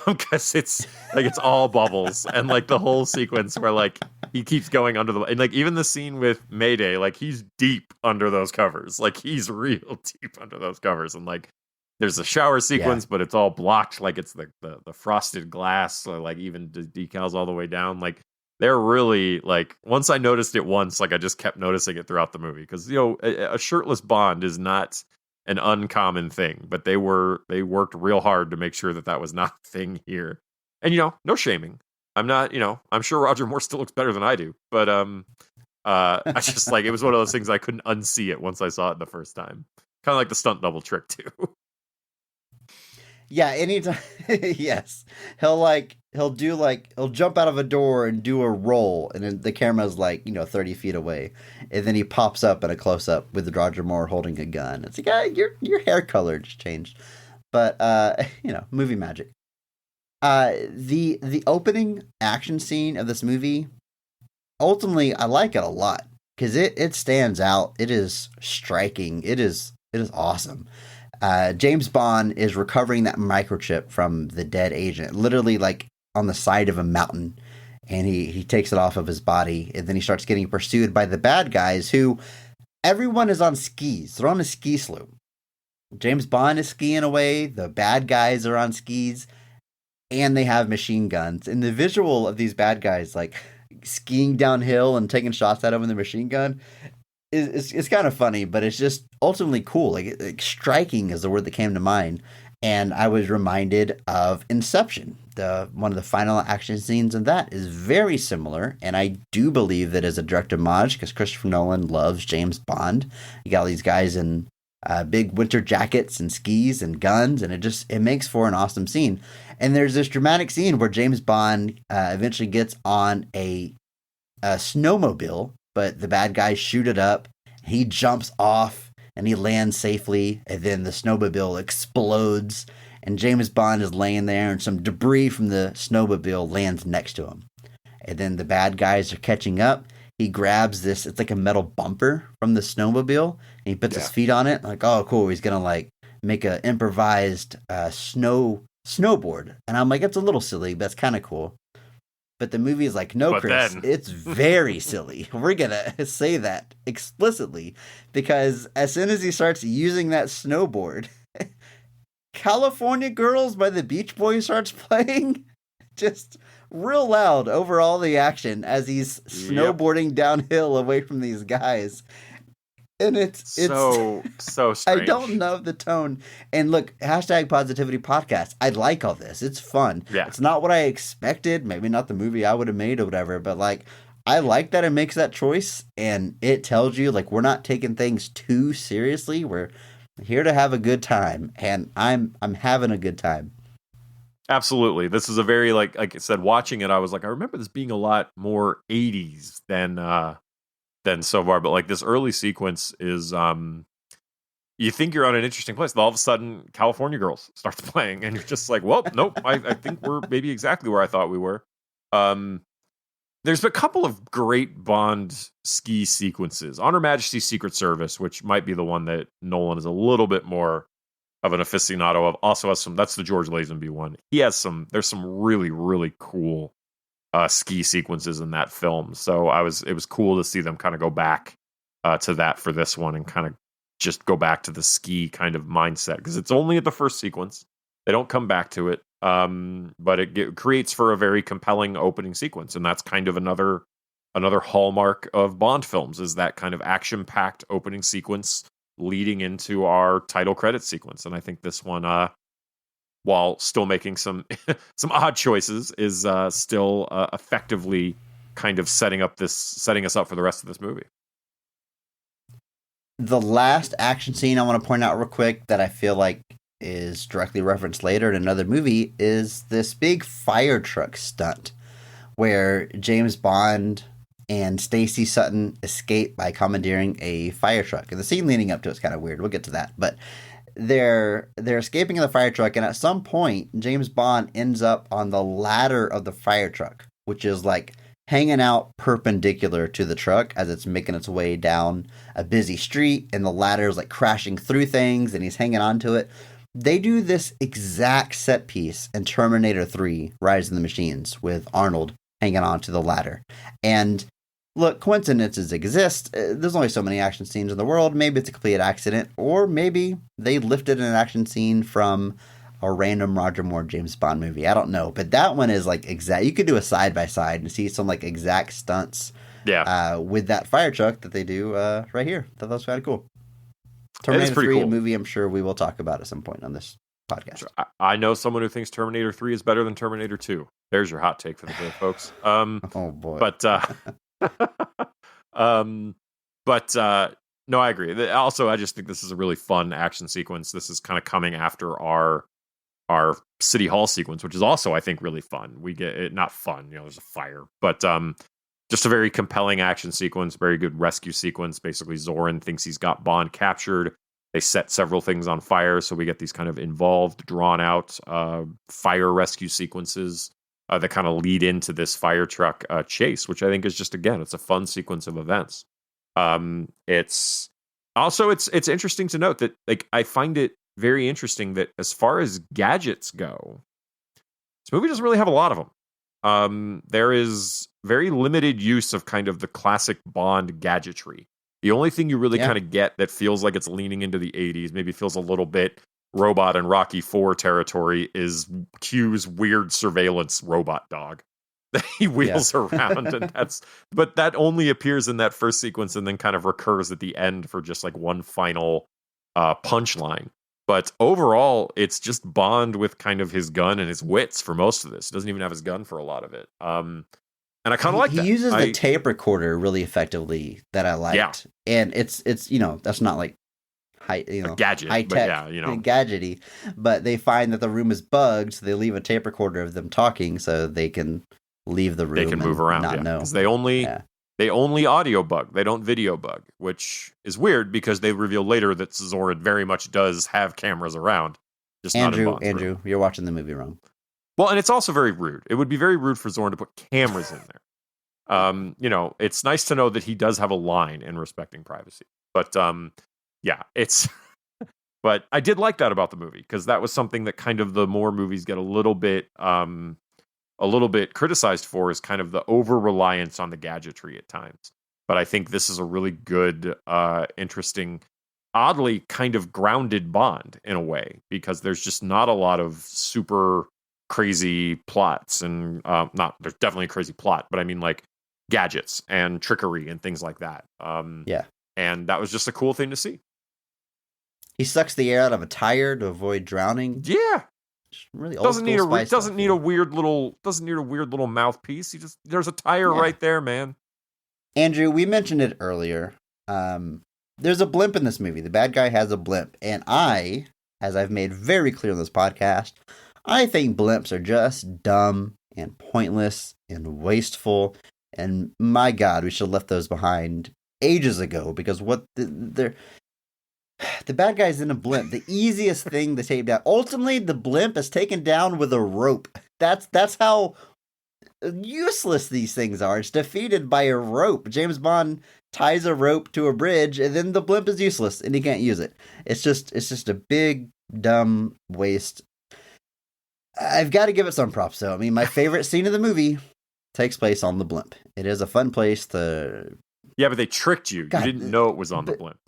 Because it's like it's all bubbles, and like the whole sequence where like he keeps going under the, and like even the scene with Mayday, like he's deep under those covers, like he's real deep under those covers, and like there's a shower sequence, but it's all blocked, like it's the frosted glass, so like even decals all the way down, like. They're really, like, once I noticed it once, like, I just kept noticing it throughout the movie. Because, you know, a shirtless Bond is not an uncommon thing. But they worked real hard to make sure that was not a thing here. And, you know, no shaming. I'm not, you know, I'm sure Roger Moore still looks better than I do. But I just, like, it was one of those things I couldn't unsee it once I saw it the first time. Kind of like the stunt double trick, too. Yeah, anytime. Yes. He'll jump out of a door and do a roll, and then the camera's like, 30 feet away. And then he pops up in a close up with Roger Moore holding a gun. It's like, your hair color just changed. But, movie magic. The opening action scene of this movie, ultimately, I like it a lot. Because it stands out. It is striking. It is awesome. James Bond is recovering that microchip from the dead agent, literally like on the side of a mountain, and he takes it off of his body, and then he starts getting pursued by the bad guys, who everyone is on skis. They're on a ski slope. James Bond is skiing away. The bad guys are on skis, and they have machine guns. And the visual of these bad guys like skiing downhill and taking shots at him with a machine gun. It's kind of funny, but it's just ultimately cool. Like striking is the word that came to mind. And I was reminded of Inception. One of the final action scenes in that is very similar. And I do believe that as a direct homage, because Christopher Nolan loves James Bond. You got all these guys in big winter jackets and skis and guns. And it makes for an awesome scene. And there's this dramatic scene where James Bond eventually gets on a snowmobile. But the bad guys shoot it up. He jumps off and he lands safely. And then the snowmobile explodes. And James Bond is laying there, and some debris from the snowmobile lands next to him. And then the bad guys are catching up. He grabs this, it's like a metal bumper from the snowmobile. And he puts his feet on it. Like, oh, cool. He's going to like make an improvised snowboard. And I'm like, it's a little silly, but it's kind of cool. But the movie is like, no, but Chris, it's very silly. We're going to say that explicitly, because as soon as he starts using that snowboard, California Girls by the Beach Boys starts playing just real loud over all the action as he's snowboarding downhill away from these guys. And it's so strange. I don't know the tone. And look, hashtag positivity podcast. I like all this. It's fun. Yeah. It's not what I expected. Maybe not the movie I would have made or whatever, but like I like that it makes that choice and it tells you like we're not taking things too seriously. We're here to have a good time, and I'm having a good time. Absolutely. This is a very like I said, watching it, I was like, I remember this being a lot more 80s than so far, but like this early sequence is you think you're on an interesting place, and all of a sudden California Girls starts playing, and you're just like, well, nope, I think we're maybe exactly where I thought we were. There's a couple of great Bond ski sequences. On Her Majesty's Secret Service, which might be the one that Nolan is a little bit more of an aficionado of, also has some, that's the George Lazenby one. There's some really, really cool ski sequences in that film. So it was cool to see them kind of go back to that for this one and kind of just go back to the ski kind of mindset, because it's only at the first sequence. They don't come back to it. But it creates for a very compelling opening sequence. And that's kind of another hallmark of Bond films, is that kind of action-packed opening sequence leading into our title credit sequence. And I think this one, while still making some odd choices, is still effectively kind of setting us up for the rest of this movie. The last action scene I want to point out real quick that I feel like is directly referenced later in another movie is this big fire truck stunt where James Bond and Stacy Sutton escape by commandeering a fire truck. And the scene leading up to it's kind of weird. We'll get to that. But they're escaping in the fire truck, and at some point James Bond ends up on the ladder of the fire truck, which is like hanging out perpendicular to the truck as it's making its way down a busy street, and the ladder is like crashing through things and he's hanging onto it. They do this exact set piece in Terminator 3, Rise of the Machines, with Arnold hanging onto the ladder. And look, coincidences exist. There's only so many action scenes in the world. Maybe it's a complete accident, or maybe they lifted an action scene from a random Roger Moore James Bond movie. I don't know. But that one is like exact. You could do a side by side and see some like exact stunts with that fire truck that they do right here. I thought that was kind of cool. Terminator 3, cool. A movie I'm sure we will talk about at some point on this podcast. Sure. I know someone who thinks Terminator 3 is better than Terminator 2. There's your hot take for the day, folks. Oh boy. But no, I agree. Also, I just think this is a really fun action sequence. This is kind of coming after our City Hall sequence, which is also, I think, really fun. We get it, not fun, there's a fire, but just a very compelling action sequence, very good rescue sequence. Basically, Zorin thinks he's got Bond captured. They set several things on fire, so we get these kind of involved, drawn out fire rescue sequences that kind of lead into this fire truck chase, which I think is just, again, it's a fun sequence of events. It's interesting to note that, like, I find it very interesting that as far as gadgets go, this movie doesn't really have a lot of them. There is very limited use of kind of the classic Bond gadgetry. The only thing you really kind of get that feels like it's leaning into the 80s, maybe feels a little bit Robot and Rocky IV territory, is Q's weird surveillance robot dog that he wheels around. And but that only appears in that first sequence and then kind of recurs at the end for just like one final punchline. But overall, it's just Bond with kind of his gun and his wits for most of this. He doesn't even have his gun for a lot of it. And I kind of like that. He uses the tape recorder really effectively that I liked. Yeah. And it's that's not like a gadget, high tech, gadgety. But they find that the room is bugged, so they leave a tape recorder of them talking so they can leave the room. They can move around. Not know. Because they only audio bug. They don't video bug, which is weird because they reveal later that Zorin very much does have cameras around. Just Andrew, you're watching the movie wrong. Well, and it's also very rude. It would be very rude for Zorin to put cameras in there. It's nice to know that he does have a line in respecting privacy. But it's. But I did like that about the movie, because that was something that kind of the more movies get a little bit criticized for, is kind of the over-reliance on the gadgetry at times. But I think this is a really good, interesting, oddly kind of grounded Bond in a way, because there's just not a lot of super crazy plots, and there's definitely a crazy plot, but I mean like gadgets and trickery and things like that. And that was just a cool thing to see. He sucks the air out of a tire to avoid drowning. Yeah. Just really old school spice doesn't stuff, need a weird little mouthpiece. There's a tire right there, man. Andrew, we mentioned it earlier. There's a blimp in this movie. The bad guy has a blimp. And I, as I've made very clear on this podcast, I think blimps are just dumb and pointless and wasteful. And my God, we should have left those behind ages ago, because the bad guy's in a blimp. The easiest thing to take down. Ultimately, the blimp is taken down with a rope. That's how useless these things are. It's defeated by a rope. James Bond ties a rope to a bridge, and then the blimp is useless, and he can't use it. It's just a big, dumb waste. I've got to give it some props, though. I mean, my favorite scene of the movie takes place on the blimp. It is a fun place to... Yeah, but they tricked you. God, you didn't know it was on the blimp.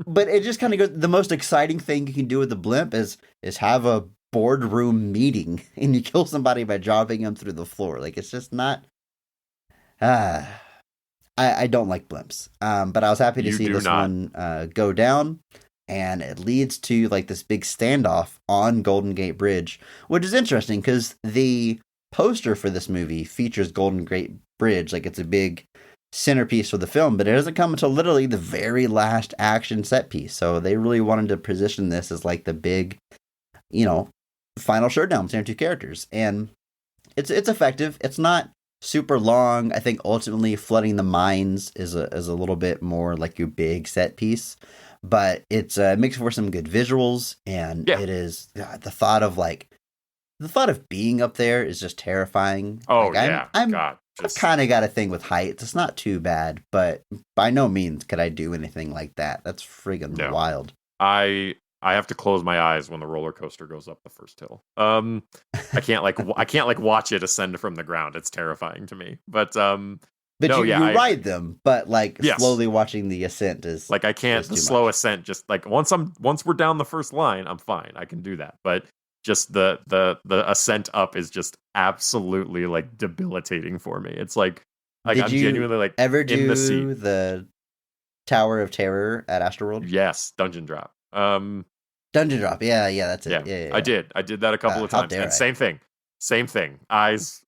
But it just kind of goes... The most exciting thing you can do with the blimp is have a boardroom meeting, and you kill somebody by dropping them through the floor. Like, it's just not... I don't like blimps. But I was happy to see this one go down. And it leads to like this big standoff on Golden Gate Bridge, which is interesting because the poster for this movie features Golden Gate Bridge. Like, it's a big centerpiece for the film, but it doesn't come until literally the very last action set piece. So they really wanted to position this as like the big, final showdown between two characters. And it's effective. It's not super long. I think ultimately flooding the mines is a little bit more like your big set piece. But it makes for some good visuals, and It is the thought of being up there is just terrifying. Oh, like, I've kind of got a thing with heights. It's not too bad, but by no means could I do anything like that. That's friggin' wild. I have to close my eyes when the roller coaster goes up the first hill. I can't watch it ascend from the ground. It's terrifying to me. But you ride them, but slowly watching the ascent is like I can't. The slow ascent, just like once we're down the first line, I'm fine. I can do that. But just the ascent up is just absolutely like debilitating for me. It's like I'm genuinely like ever in do the seat. The Tower of Terror at Astroworld? Yes, Dungeon Drop. Dungeon Drop. Yeah, that's it. Yeah. Yeah. I did that a couple of times. And same thing. Eyes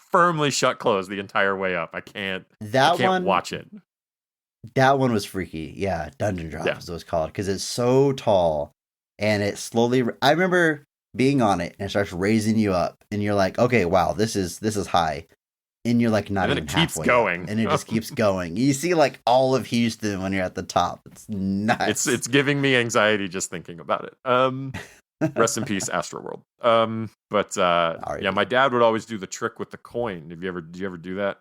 firmly shut closed the entire way up. I can't watch it. That one was freaky. Yeah, Dungeon Drop is what it's called, because it's so tall and it slowly. I remember being on it and it starts raising you up, and you're like, okay, wow, this is high, and you're like not even halfway. And then it keeps going, and it just keeps going. You see like all of Houston when you're at the top. It's nuts. It's giving me anxiety just thinking about it. Rest in peace, Astroworld. My dad would always do the trick with the coin. Did you ever do that?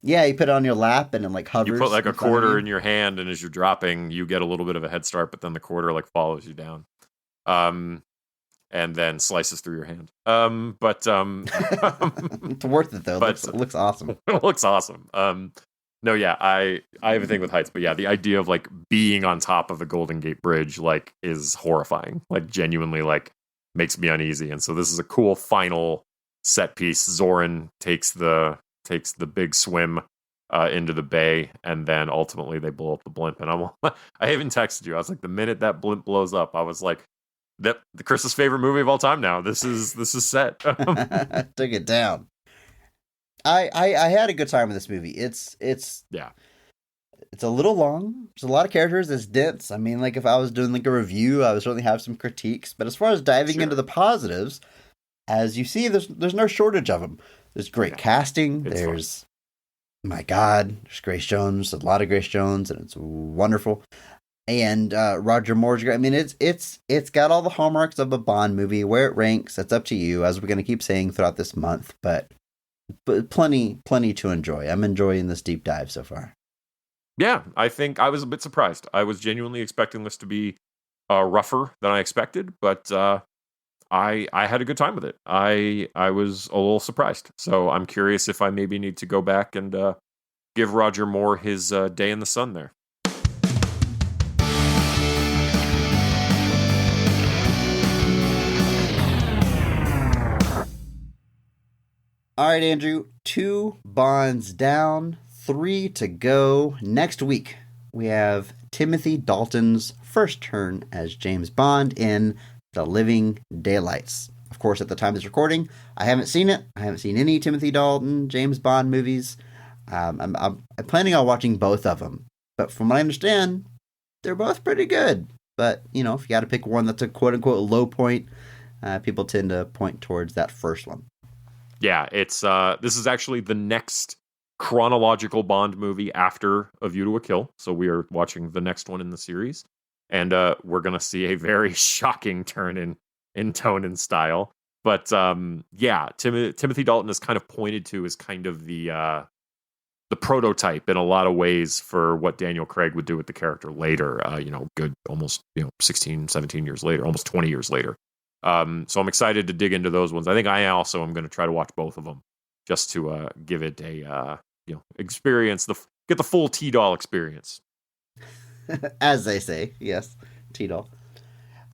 Yeah, you put it on your lap and it like hovers. You put like a quarter in your hand, and as you're dropping, you get a little bit of a head start, but then the quarter like follows you down, and then slices through your hand. It's worth it though. It looks awesome. It looks awesome. I have a thing with heights, but yeah, the idea of like being on top of the Golden Gate Bridge like is horrifying. Like genuinely like makes me uneasy. And so this is a cool final set piece. Zorin takes the big swim into the bay, and then ultimately they blow up the blimp. And I even texted you. I was like, the minute that blimp blows up, I was like, that the Chris's favorite movie of all time now. This is set. Took it down. I had a good time with this movie. It's a little long. There's a lot of characters. It's dense. I mean, like if I was doing like a review, I would certainly have some critiques. But as far as diving into the positives, as you see, there's no shortage of them. There's great casting. There's Grace Jones. A lot of Grace Jones, and it's wonderful. And Roger Moore's great. I mean, it's got all the hallmarks of a Bond movie. Where it ranks, that's up to you, as we're going to keep saying throughout this month. But plenty to enjoy. I'm enjoying this deep dive so far. Yeah, I think I was a bit surprised. I was genuinely expecting this to be rougher than I expected, but I had a good time with it. I was a little surprised. So I'm curious if I maybe need to go back and give Roger Moore his day in the sun there. All right, Andrew, 2 Bonds down, 3 to go. Next week, we have Timothy Dalton's first turn as James Bond in The Living Daylights. Of course, at the time of this recording, I haven't seen it. I haven't seen any Timothy Dalton James Bond movies. I'm planning on watching both of them. But from what I understand, they're both pretty good. But, if you got to pick one that's a quote-unquote low point, people tend to point towards that first one. Yeah, it's this is actually the next chronological Bond movie after A View to a Kill. So we are watching the next one in the series. And we're going to see a very shocking turn in tone and style. But Timothy Dalton is kind of pointed to as kind of the prototype in a lot of ways for what Daniel Craig would do with the character later, good almost 16, 17 years later, almost 20 years later. So I'm excited to dig into those ones. I think I also am going to try to watch both of them just to give it a experience, get the full T-Doll experience. As they say, yes, T-Doll.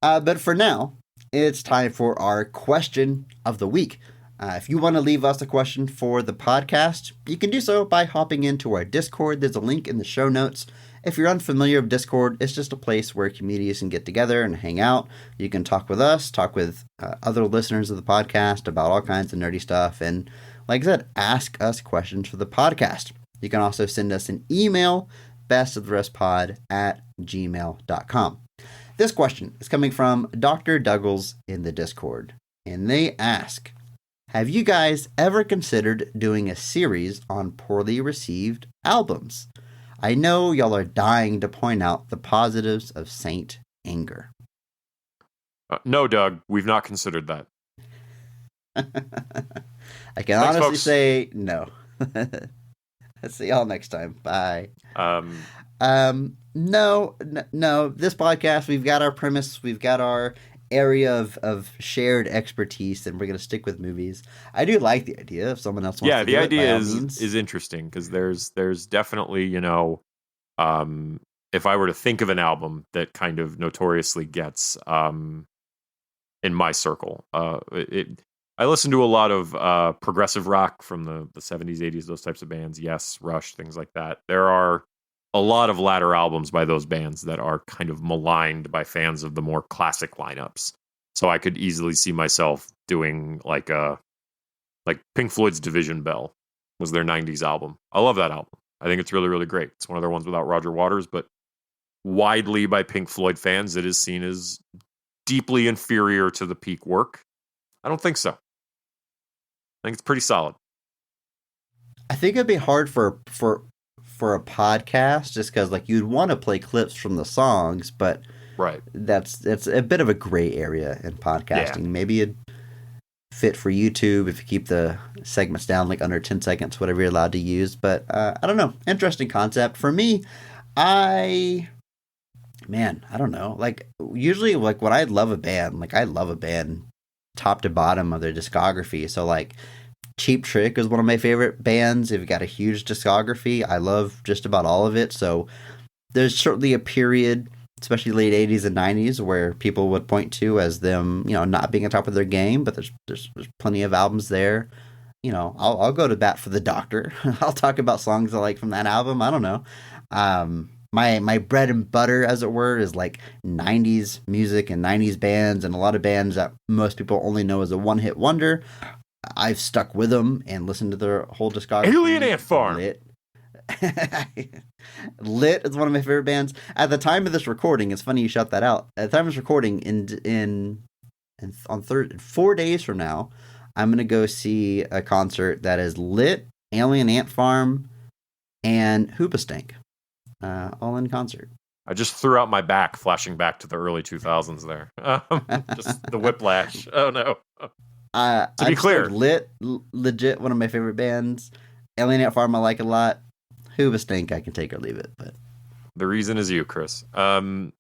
But for now, it's time for our question of the week. If you want to leave us a question for the podcast, you can do so by hopping into our Discord. There's a link in the show notes. If you're unfamiliar with Discord, it's just a place where communities can get together and hang out. You can talk with us, talk with other listeners of the podcast about all kinds of nerdy stuff, and like I said, ask us questions for the podcast. You can also send us an email, bestoftherestpod@gmail.com. This question is coming from Dr. Douglas in the Discord, and they ask, have you guys ever considered doing a series on poorly received albums? I know y'all are dying to point out the positives of Saint Anger. No, Doug, we've not considered that. I can honestly say no. See y'all next time. Bye. No. This podcast, we've got our premise, we've got our area of shared expertise, and we're going to stick with movies. I do like the idea if someone else wants to do it. Yeah, the idea is interesting because there's definitely, if I were to think of an album that kind of notoriously gets in my circle, I listen to a lot of progressive rock from the 70s, 80s, those types of bands. Yes, Rush, things like that. There are a lot of latter albums by those bands that are kind of maligned by fans of the more classic lineups. So I could easily see myself doing like Pink Floyd's Division Bell was their 90s album. I love that album. I think it's really, really great. It's one of their ones without Roger Waters, but widely by Pink Floyd fans, it is seen as deeply inferior to the peak work. I don't think so. I think it's pretty solid. I think it'd be hard for a podcast just because you'd want to play clips from the songs, but right, it's a bit of a gray area in podcasting. Yeah. Maybe it'd fit for YouTube if you keep the segments down under 10 seconds, whatever you're allowed to use. But I don't know. Interesting concept. For me, I don't know. Usually when I love a band, I love a band top to bottom of their discography. So Cheap Trick is one of my favorite bands. They've got a huge discography. I love just about all of it. So there's certainly a period, especially late 80s and 90s, where people would point to as them, not being on top of their game, but there's plenty of albums there. I'll go to bat for The Doctor. I'll talk about songs I like from that album. I don't know. My bread and butter, as it were, is 90s music and 90s bands, and a lot of bands that most people only know as a one-hit wonder. I've stuck with them and listened to their whole discography. Alien Ant Farm. Lit is one of my favorite bands. At the time of this recording, it's funny you shout that out. At the time of this recording, on 4 days from now, I'm going to go see a concert that is Lit, Alien Ant Farm, and Hoobastank. All in concert. I just threw out my back, flashing back to the early 2000s there. Just the whiplash. Oh, no. To be clear, Lit, legit one of my favorite bands. Alien Ant Farm I like a lot. Hoobastank I can take or leave it, but the reason is you, Chris. To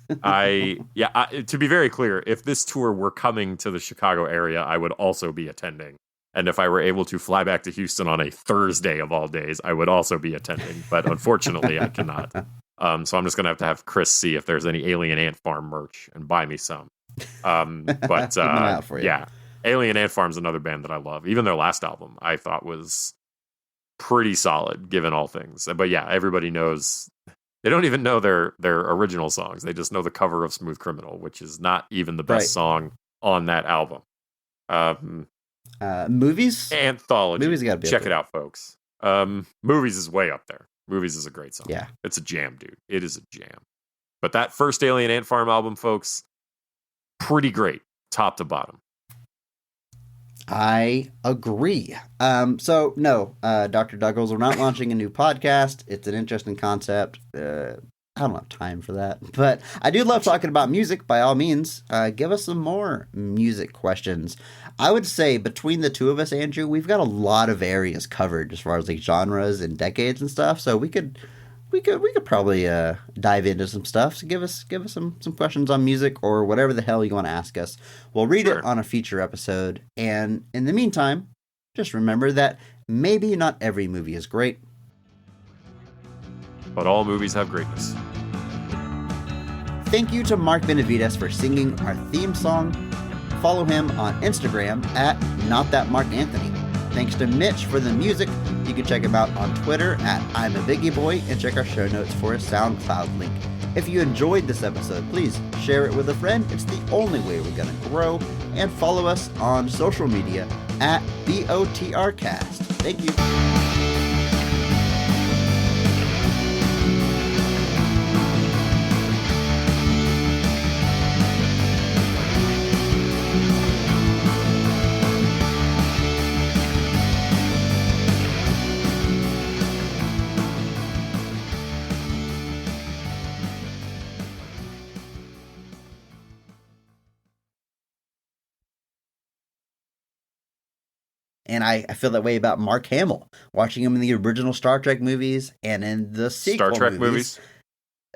be very clear, if this tour were coming to the Chicago area, I would also be attending. And if I were able to fly back to Houston on a Thursday of all days, I would also be attending. But unfortunately, I cannot. So I'm just going to have Chris see if there's any Alien Ant Farm merch and buy me some. Yeah, Alien Ant Farm's another band that I love. Even their last album I thought was pretty solid given all things. But yeah, everybody knows. They don't even know their original songs. They just know the cover of Smooth Criminal, which is not even the best song on that album. Movies? Anthology. Movies gotta be Check up it there. out, folks. Movies is way up there. Movies is a great song. Yeah. It's a jam, dude. It is a jam. But that first Alien Ant Farm album, folks, pretty great, top to bottom. I agree. So no, Dr. Douglas, we're not launching a new podcast. It's an interesting concept. I don't have time for that, but I do love talking about music. By all means, give us some more music questions. I would say between the two of us, Andrew, we've got a lot of areas covered as far as like genres and decades and stuff. So we could probably dive into some stuff. So give us some questions on music or whatever the hell you want to ask us. We'll read it on a future episode. And in the meantime, just remember that maybe not every movie is great, but all movies have greatness. Thank you to Mark Benavides for singing our theme song. Follow him on Instagram at NotThatMarkAnthony. Thanks to Mitch for the music. You can check him out on Twitter at I'm a Biggie Boy and check our show notes for a SoundCloud link. If you enjoyed this episode, please share it with a friend. It's the only way we're going to grow. And follow us on social media at BOTRcast. Thank you. And I feel that way about Mark Hamill, watching him in the original Star Trek movies and in the sequel Star Trek movies.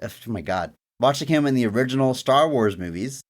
Oh my God. Watching him in the original Star Wars movies